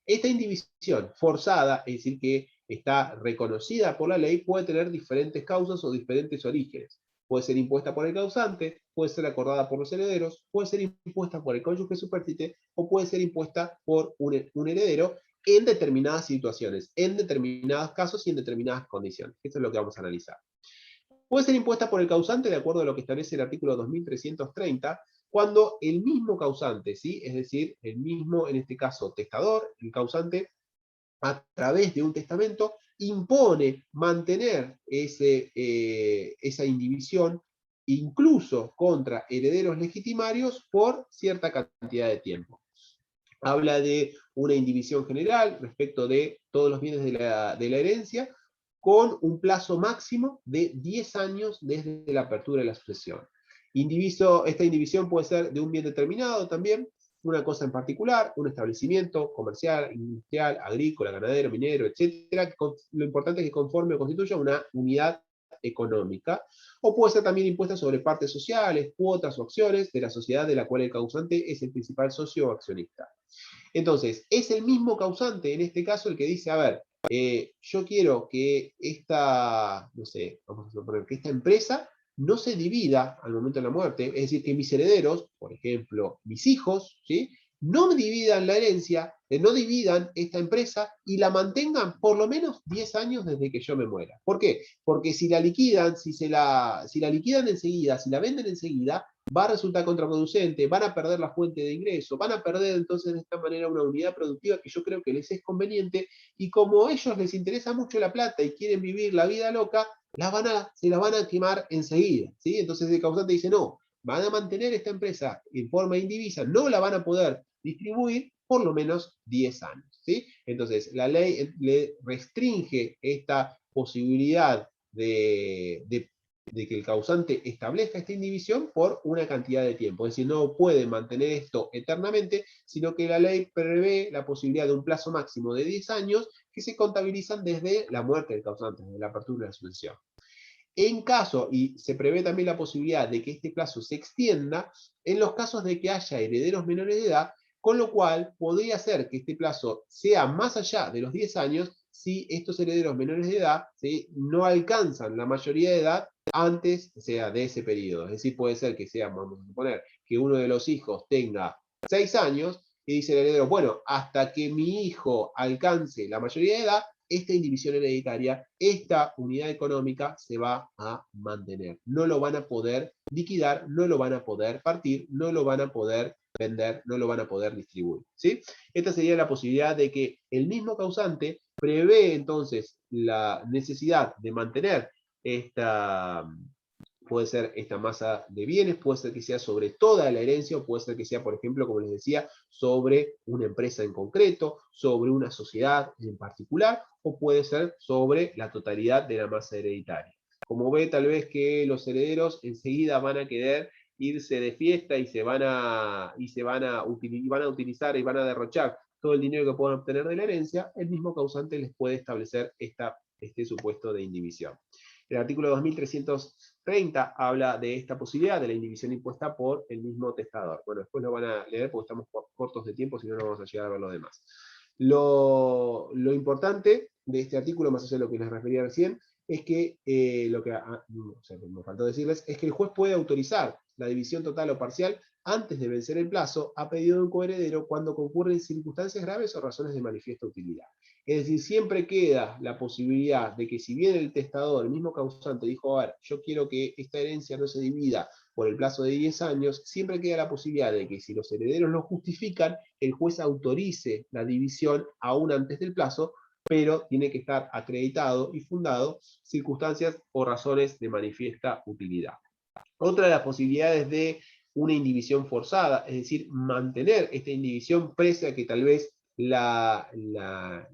A: Esta indivisión forzada, es decir, que está reconocida por la ley, puede tener diferentes causas o diferentes orígenes. Puede ser impuesta por el causante, puede ser acordada por los herederos, puede ser impuesta por el cónyuge superstite o puede ser impuesta por un heredero en determinadas situaciones, en determinados casos y en determinadas condiciones. Eso es lo que vamos a analizar. Puede ser impuesta por el causante de acuerdo a lo que establece el artículo 2330, cuando el mismo causante, ¿sí?, es decir, el mismo, en este caso, testador, el causante, a través de un testamento, impone mantener esa indivisión, incluso contra herederos legitimarios, por cierta cantidad de tiempo. Habla de una indivisión general respecto de todos los bienes de la herencia, con un plazo máximo de 10 años desde la apertura de la sucesión. Esta indivisión puede ser de un bien determinado también, una cosa en particular, un establecimiento comercial, industrial, agrícola, ganadero, minero, etc. Lo importante es que conforme o constituya una unidad económica, o puede ser también impuesta sobre partes sociales, cuotas o acciones de la sociedad de la cual el causante es el principal socio o accionista. Entonces, es el mismo causante, en este caso, el que dice, a ver, yo quiero que no sé, vamos a suponer que esta empresa no se divida al momento de la muerte, es decir, que mis herederos, por ejemplo, mis hijos, ¿sí?, no dividan la herencia, no dividan esta empresa y la mantengan por lo menos 10 años desde que yo me muera. ¿Por qué? Porque si la liquidan, si la liquidan enseguida, si la venden enseguida, va a resultar contraproducente, van a perder la fuente de ingreso, van a perder entonces de esta manera una unidad productiva que yo creo que les es conveniente, y como a ellos les interesa mucho la plata y quieren vivir la vida loca, se la van a quemar enseguida, ¿sí? Entonces el causante dice, no, van a mantener esta empresa en forma indivisa, no la van a poder distribuir por lo menos 10 años, ¿sí? Entonces la ley le restringe esta posibilidad de que el causante establezca esta indivisión por una cantidad de tiempo. Es decir, no puede mantener esto eternamente, sino que la ley prevé la posibilidad de un plazo máximo de 10 años que se contabilizan desde la muerte del causante, desde la apertura de la sucesión. En caso, y se prevé también la posibilidad de que este plazo se extienda en los casos de que haya herederos menores de edad, con lo cual podría ser que este plazo sea más allá de los 10 años si estos herederos menores de edad, ¿sí?, no alcanzan la mayoría de edad antes, o sea, de ese periodo. Es decir, puede ser que sea, vamos a suponer, que uno de los hijos tenga 6 años y dice el heredero, bueno, hasta que mi hijo alcance la mayoría de edad, esta indivisión hereditaria, esta unidad económica se va a mantener. No lo van a poder liquidar, no lo van a poder partir, no lo van a poder vender, no lo van a poder distribuir, ¿sí? Esta sería la posibilidad de que el mismo causante prevé entonces la necesidad de mantener puede ser esta masa de bienes, puede ser que sea sobre toda la herencia, o puede ser que sea, por ejemplo, como les decía, sobre una empresa en concreto, sobre una sociedad en particular, o puede ser sobre la totalidad de la masa hereditaria. Como ve, tal vez que los herederos enseguida van a querer irse de fiesta y van a utilizar y van a derrochar todo el dinero que puedan obtener de la herencia, el mismo causante les puede establecer este supuesto de indivisión. El artículo 2330 habla de esta posibilidad de la indivisión impuesta por el mismo testador. Bueno, después lo van a leer porque estamos cortos de tiempo, si no, no vamos a llegar a ver lo demás. Lo importante de este artículo, más allá de lo que les refería recién, es que o sea, me faltó decirles, es que el juez puede autorizar la división total o parcial antes de vencer el plazo a pedido de un coheredero cuando concurren circunstancias graves o razones de manifiesta utilidad. Es decir, siempre queda la posibilidad de que si bien el testador, el mismo causante, dijo, a ver, yo quiero que esta herencia no se divida por el plazo de 10 años, siempre queda la posibilidad de que si los herederos lo justifican, el juez autorice la división aún antes del plazo, pero tiene que estar acreditado y fundado circunstancias o razones de manifiesta utilidad. Otra de las posibilidades de una indivisión forzada, es decir, mantener esta indivisión pese a que tal vez la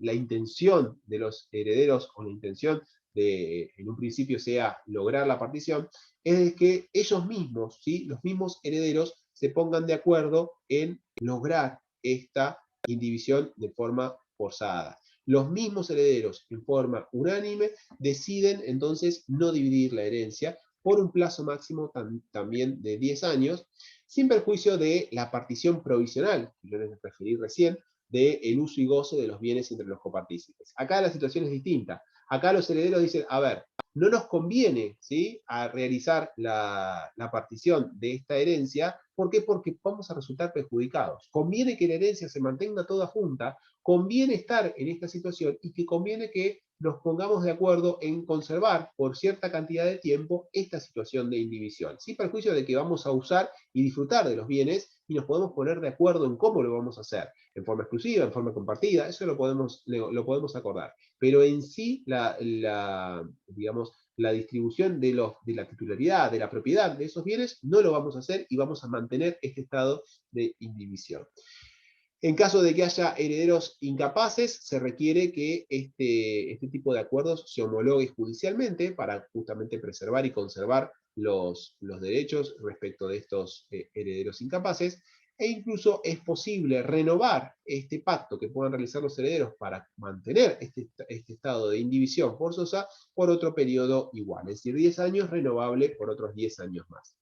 A: intención de los herederos o la intención de, en un principio, sea lograr la partición, es de que ellos mismos, ¿sí?, los mismos herederos, se pongan de acuerdo en lograr esta indivisión de forma forzada. Los mismos herederos, en forma unánime, deciden entonces no dividir la herencia por un plazo máximo también de 10 años, sin perjuicio de la partición provisional, que yo les referí recién, del uso y goce de los bienes entre los copartícipes. Acá la situación es distinta. Acá los herederos dicen, a ver, no nos conviene, ¿sí?, a realizar la partición de esta herencia. ¿Por qué? Porque vamos a resultar perjudicados. Conviene que la herencia se mantenga toda junta, conviene estar en esta situación y que conviene que nos pongamos de acuerdo en conservar por cierta cantidad de tiempo esta situación de indivisión, sin perjuicio de que vamos a usar y disfrutar de los bienes y nos podemos poner de acuerdo en cómo lo vamos a hacer, en forma exclusiva, en forma compartida, eso lo podemos acordar. Pero en sí, digamos, la distribución de la titularidad, de la propiedad de esos bienes, no lo vamos a hacer y vamos a mantener este estado de indivisión. En caso de que haya herederos incapaces, se requiere que este tipo de acuerdos se homologue judicialmente para justamente preservar y conservar los derechos respecto de estos herederos incapaces, e incluso es posible renovar este pacto que puedan realizar los herederos para mantener este estado de indivisión forzosa por otro periodo igual, es decir, 10 años renovable por otros 10 años más.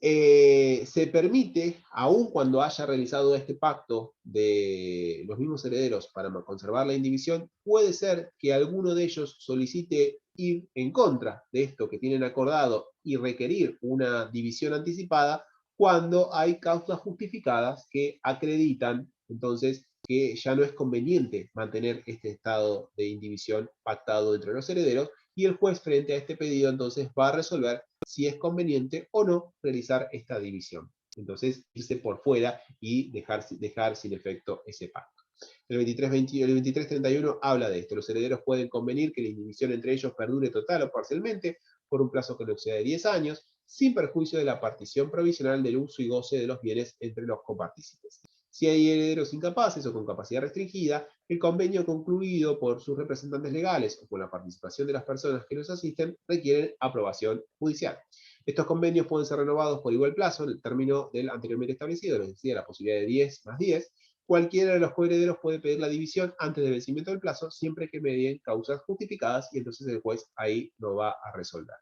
A: Se permite, aun cuando haya realizado este pacto de los mismos herederos para conservar la indivisión, puede ser que alguno de ellos solicite ir en contra de esto que tienen acordado y requerir una división anticipada cuando hay causas justificadas que acreditan entonces que ya no es conveniente mantener este estado de indivisión pactado entre los herederos, y el juez, frente a este pedido, entonces va a resolver si es conveniente o no realizar esta división. Entonces, irse por fuera y dejar sin efecto ese pacto. El 2331 habla de esto. Los herederos pueden convenir que la indivisión entre ellos perdure total o parcialmente por un plazo que no exceda de 10 años, sin perjuicio de la partición provisional del uso y goce de los bienes entre los copartícipes. Si hay herederos incapaces o con capacidad restringida, el convenio concluido por sus representantes legales o con la participación de las personas que los asisten requieren aprobación judicial. Estos convenios pueden ser renovados por igual plazo en el término del anteriormente establecido, es decir, la posibilidad de 10 más 10. Cualquiera de los coherederos puede pedir la división antes del vencimiento del plazo, siempre que medien causas justificadas, y entonces el juez ahí lo va a resolver.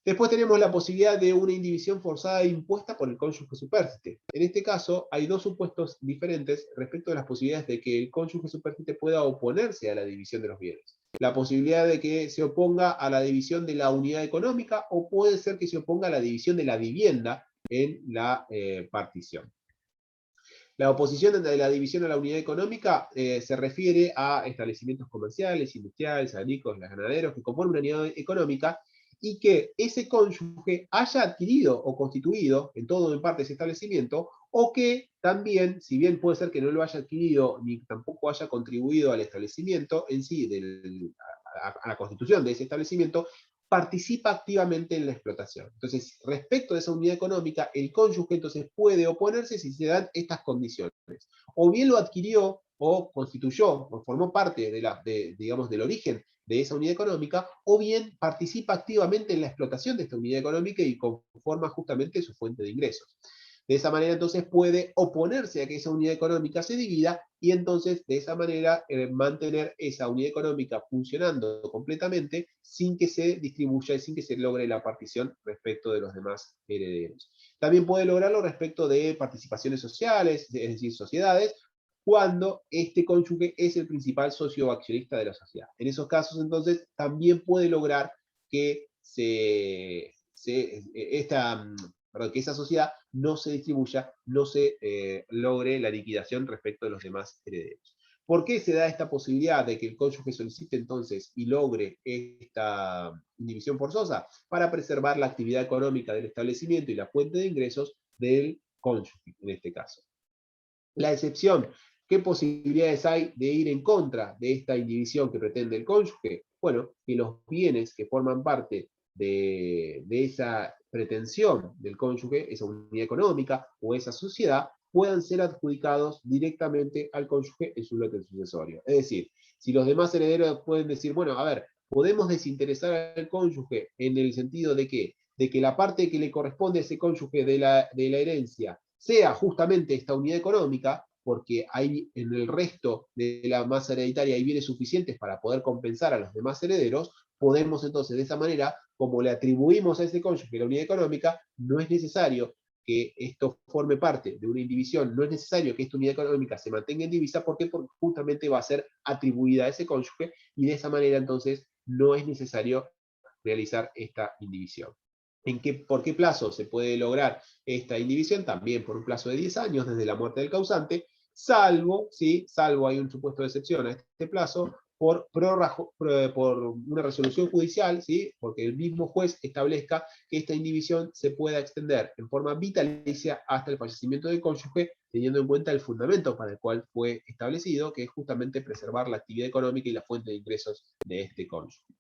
A: Después tenemos la posibilidad de una indivisión forzada impuesta por el cónyuge supérstite. En este caso, hay dos supuestos diferentes respecto a las posibilidades de que el cónyuge supérstite pueda oponerse a la división de los bienes. La posibilidad de que se oponga a la división de la unidad económica, o puede ser que se oponga a la división de la vivienda en la partición. La oposición de la división a la unidad económica se refiere a establecimientos comerciales, industriales, agrícolas, ganaderos que conforman una unidad económica, y que ese cónyuge haya adquirido o constituido en todo o en parte ese establecimiento, o que también, si bien puede ser que no lo haya adquirido ni tampoco haya contribuido al establecimiento en sí, a la constitución de ese establecimiento, participa activamente en la explotación. Entonces, respecto de esa unidad económica, el cónyuge entonces puede oponerse si se dan estas condiciones. O bien lo adquirió o constituyó o formó parte digamos, del origen de esa unidad económica, o bien participa activamente en la explotación de esta unidad económica y conforma justamente su fuente de ingresos. De esa manera entonces puede oponerse a que esa unidad económica se divida, y entonces de esa manera mantener esa unidad económica funcionando completamente sin que se distribuya y sin que se logre la partición respecto de los demás herederos. También puede lograrlo respecto de participaciones sociales, es decir, sociedades, cuando este cónyuge es el principal socio o accionista de la sociedad. En esos casos, entonces, también puede lograr que que esa sociedad no se distribuya, no se logre la liquidación respecto de los demás herederos. ¿Por qué se da esta posibilidad de que el cónyuge solicite entonces y logre esta indivisión forzosa? Para preservar la actividad económica del establecimiento y la fuente de ingresos del cónyuge, en este caso. La excepción, ¿qué posibilidades hay de ir en contra de esta indivisión que pretende el cónyuge? Bueno, que los bienes que forman parte de esa pretensión del cónyuge, esa unidad económica o esa sociedad, puedan ser adjudicados directamente al cónyuge en su lote sucesorio. Es decir, si los demás herederos pueden decir, bueno, a ver, podemos desinteresar al cónyuge en el sentido de que la parte que le corresponde a ese cónyuge de la herencia sea justamente esta unidad económica, porque hay en el resto de la masa hereditaria hay bienes suficientes para poder compensar a los demás herederos, podemos entonces de esa manera, como le atribuimos a ese cónyuge la unidad económica, no es necesario que esto forme parte de una indivisión, no es necesario que esta unidad económica se mantenga en divisa, porque justamente va a ser atribuida a ese cónyuge, y de esa manera entonces no es necesario realizar esta indivisión. ¿Por qué plazo se puede lograr esta indivisión? También por un plazo de 10 años desde la muerte del causante, salvo hay un supuesto de excepción a este plazo, por una resolución judicial, ¿sí? Porque el mismo juez establezca que esta indivisión se pueda extender en forma vitalicia hasta el fallecimiento del cónyuge, teniendo en cuenta el fundamento para el cual fue establecido, que es justamente preservar la actividad económica y la fuente de ingresos de este cónyuge.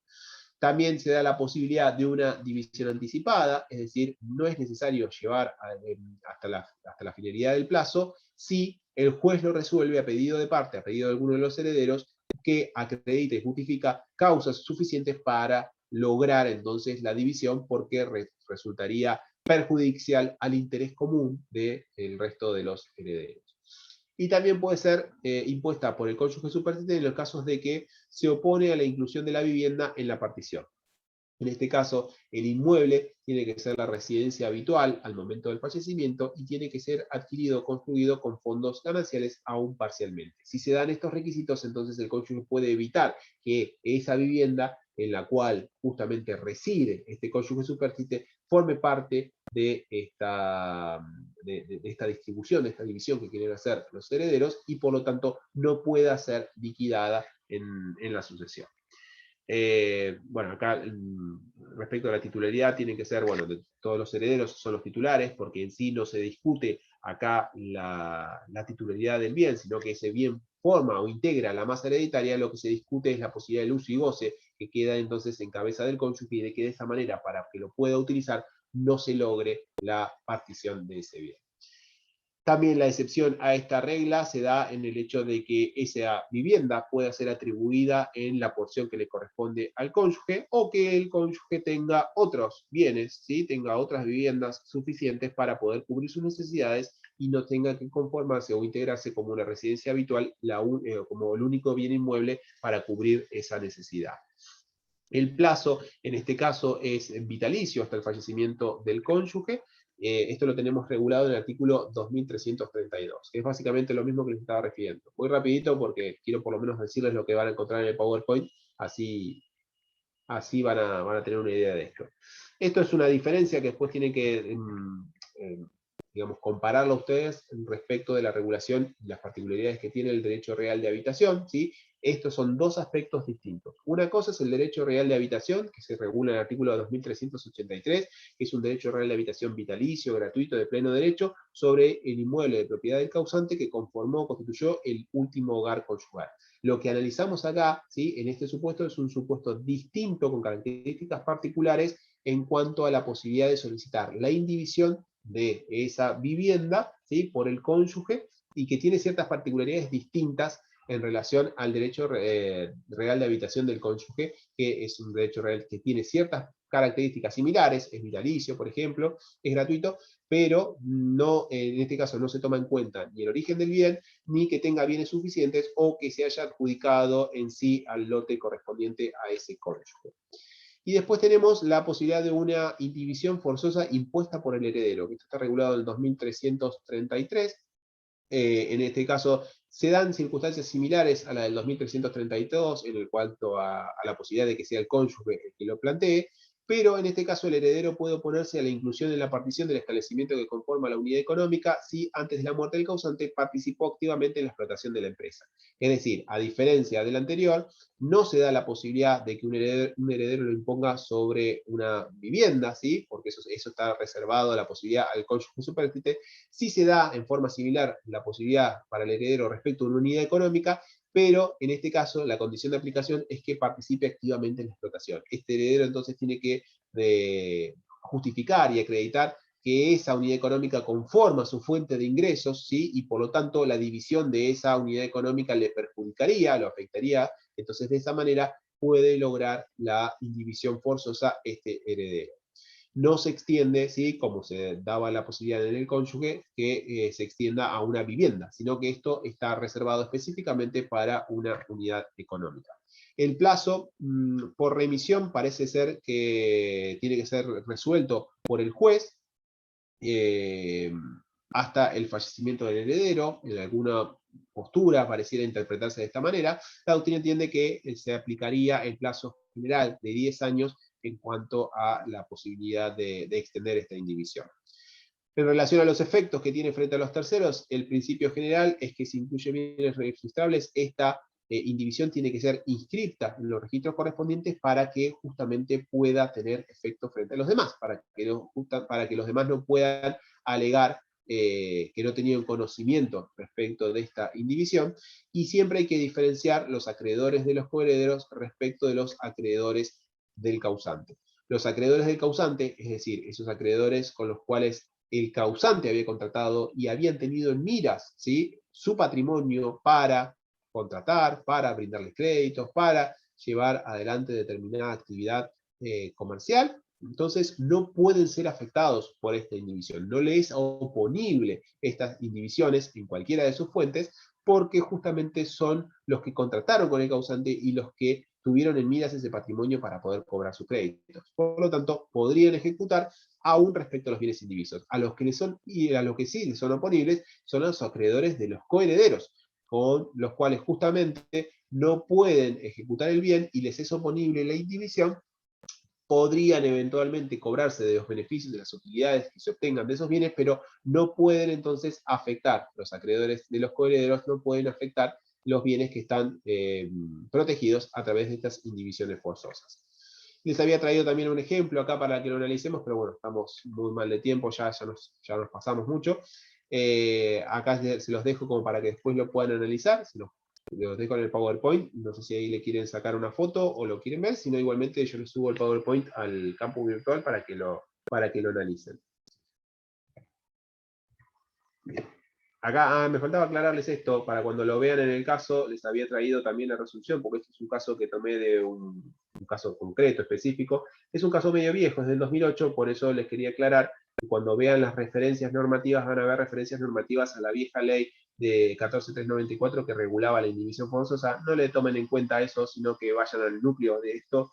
A: También se da la posibilidad de una división anticipada, es decir, no es necesario llevar hasta la finalidad del plazo si el juez lo resuelve a pedido de parte, a pedido de alguno de los herederos, que acredite y justifica causas suficientes para lograr entonces la división, porque resultaría perjudicial al interés común del resto de los herederos. Y también puede ser impuesta por el cónyuge superstite en los casos de que se opone a la inclusión de la vivienda en la partición. En este caso, el inmueble tiene que ser la residencia habitual al momento del fallecimiento y tiene que ser adquirido o construido con fondos gananciales aún parcialmente. Si se dan estos requisitos, entonces el cónyuge puede evitar que esa vivienda en la cual justamente reside este cónyuge superstite forme parte de esta distribución, de esta división que quieren hacer los herederos, y por lo tanto no pueda ser liquidada en la sucesión. Bueno, acá respecto a la titularidad tienen que ser, bueno, de todos los herederos son los titulares, porque en sí no se discute acá la titularidad del bien, sino que ese bien forma o integra la masa hereditaria. Lo que se discute es la posibilidad del uso y goce, que queda entonces en cabeza del cónyuge, y de que de esa manera, para que lo pueda utilizar, no se logre la partición de ese bien. También la excepción a esta regla se da en el hecho de que esa vivienda pueda ser atribuida en la porción que le corresponde al cónyuge, o que el cónyuge tenga otros bienes, ¿sí? Tenga otras viviendas suficientes para poder cubrir sus necesidades y no tenga que conformarse o integrarse como una residencia habitual, como el único bien inmueble para cubrir esa necesidad. El plazo, en este caso, es vitalicio hasta el fallecimiento del cónyuge. Esto lo tenemos regulado en el artículo 2332, que es básicamente lo mismo que les estaba refiriendo. Muy rapidito porque quiero por lo menos decirles lo que van a encontrar en el PowerPoint, así van a tener una idea de esto. Esto es una diferencia que después tienen que, digamos, compararlo ustedes respecto de la regulación y las particularidades que tiene el derecho real de habitación, ¿sí? Estos son dos aspectos distintos. Una cosa es el derecho real de habitación, que se regula en el artículo 2383, que es un derecho real de habitación vitalicio, gratuito, de pleno derecho, sobre el inmueble de propiedad del causante que conformó o constituyó el último hogar conyugal. Lo que analizamos acá, ¿sí? En este supuesto, es un supuesto distinto, con características particulares, en cuanto a la posibilidad de solicitar la indivisión de esa vivienda, ¿sí? Por el cónyuge, y que tiene ciertas particularidades distintas en relación al derecho real de habitación del cónyuge, que es un derecho real que tiene ciertas características similares, es vitalicio, por ejemplo, es gratuito, pero no, en este caso no se toma en cuenta ni el origen del bien, ni que tenga bienes suficientes, o que se haya adjudicado en sí al lote correspondiente a ese cónyuge. Y después tenemos la posibilidad de una indivisión forzosa impuesta por el heredero, que esto está regulado en el 2333. En este caso Se dan circunstancias similares a la del 2332, en el cuanto a la posibilidad de que sea el cónyuge el que lo plantee, pero en este caso el heredero puede oponerse a la inclusión en la partición del establecimiento que conforma la unidad económica si antes de la muerte del causante participó activamente en la explotación de la empresa. Es decir, a diferencia del anterior, no se da la posibilidad de que un heredero lo imponga sobre una vivienda, ¿sí? Porque eso está reservado a la posibilidad al cónyuge supérstite. Sí se da en forma similar la posibilidad para el heredero respecto a una unidad económica, pero en este caso la condición de aplicación es que participe activamente en la explotación. Este heredero entonces tiene que justificar y acreditar que esa unidad económica conforma su fuente de ingresos, ¿sí? Y por lo tanto la división de esa unidad económica le perjudicaría, lo afectaría, entonces de esa manera puede lograr la indivisión forzosa este heredero. No se extiende, ¿sí? Como se daba la posibilidad en el cónyuge, que se extienda a una vivienda, sino que esto está reservado específicamente para una unidad económica. El plazo por remisión parece ser que tiene que ser resuelto por el juez hasta el fallecimiento del heredero. En alguna postura pareciera interpretarse de esta manera. La doctrina entiende que se aplicaría el plazo general de 10 años en cuanto a la posibilidad de extender esta indivisión. En relación a los efectos que tiene frente a los terceros, el principio general es que si incluye bienes registrables, esta indivisión tiene que ser inscripta en los registros correspondientes para que justamente pueda tener efecto frente a los demás, para que los demás no puedan alegar que no tenían conocimiento respecto de esta indivisión, y siempre hay que diferenciar los acreedores de los coherederos respecto de los acreedores del causante. Los acreedores del causante, es decir, esos acreedores con los cuales el causante había contratado y habían tenido en miras, ¿sí?, su patrimonio para contratar, para brindarles créditos, para llevar adelante determinada actividad comercial, entonces no pueden ser afectados por esta indivisión. No le es oponible estas indivisiones en cualquiera de sus fuentes, porque justamente son los que contrataron con el causante y los que tuvieron en miras ese patrimonio para poder cobrar sus créditos. Por lo tanto, podrían ejecutar aún respecto a los bienes indivisos. A los que sí les son oponibles son los acreedores de los coherederos, con los cuales justamente no pueden ejecutar el bien y les es oponible la indivisión. Podrían eventualmente cobrarse de los beneficios, de las utilidades que se obtengan de esos bienes, pero no pueden entonces afectar, los acreedores de los coherederos no pueden afectar los bienes que están protegidos a través de estas indivisiones forzosas. Les había traído también un ejemplo acá para que lo analicemos, pero bueno, estamos muy mal de tiempo, ya nos pasamos mucho. Acá se los dejo como para que después lo puedan analizar, los dejo en el PowerPoint, no sé si ahí le quieren sacar una foto o lo quieren ver, sino igualmente yo les subo el PowerPoint al campo virtual para que lo analicen. Bien. Acá me faltaba aclararles esto, para cuando lo vean en el caso, les había traído también la resolución, porque este es un caso que tomé de un caso concreto, específico. Es un caso medio viejo, es del 2008, por eso les quería aclarar que cuando vean las referencias normativas, van a ver referencias normativas a la vieja ley de 14394 que regulaba la indivisión forzosa. No le tomen en cuenta eso, sino que vayan al núcleo de esto,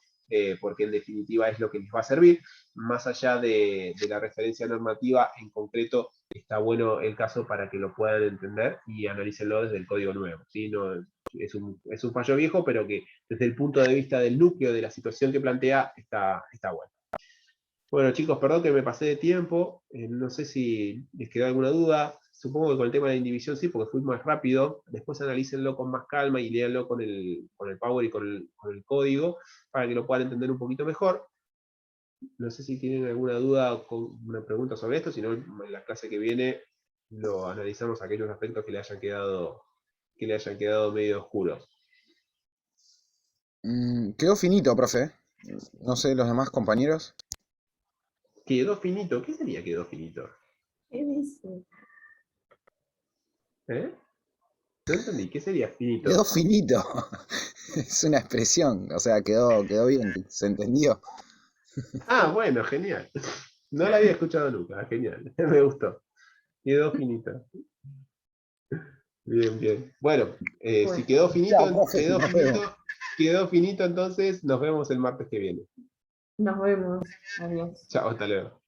A: porque en definitiva es lo que les va a servir. Más allá de la referencia normativa, en concreto, está bueno el caso para que lo puedan entender y analícenlo desde el código nuevo, ¿sí? No, es un fallo viejo, pero que desde el punto de vista del núcleo de la situación que plantea, está bueno. Bueno, chicos, perdón que me pasé de tiempo, no sé si les quedó alguna duda. Supongo que con el tema de indivisión sí, porque fui más rápido. Después analícenlo con más calma y léanlo con el Power y con el código, para que lo puedan entender un poquito mejor. No sé si tienen alguna duda o una pregunta sobre esto, si no, en la clase que viene lo analizamos aquellos aspectos que le hayan quedado medio oscuros.
C: Quedó finito, profe. No sé, los demás compañeros.
A: ¿Quedó finito? ¿Qué sería quedó finito?
B: ¿Qué dice?
A: No entendí, ¿qué sería finito?
C: Quedó finito. Es una expresión, o sea, quedó bien, se entendió.
A: Ah, bueno, genial. No la había escuchado nunca, genial. Me gustó. Quedó finito. Bien, bien. Bueno, si quedó finito,
C: Chao, profe, nos vemos.
A: quedó finito, entonces nos vemos el martes que viene.
B: Nos vemos. Adiós.
A: Chao, hasta luego.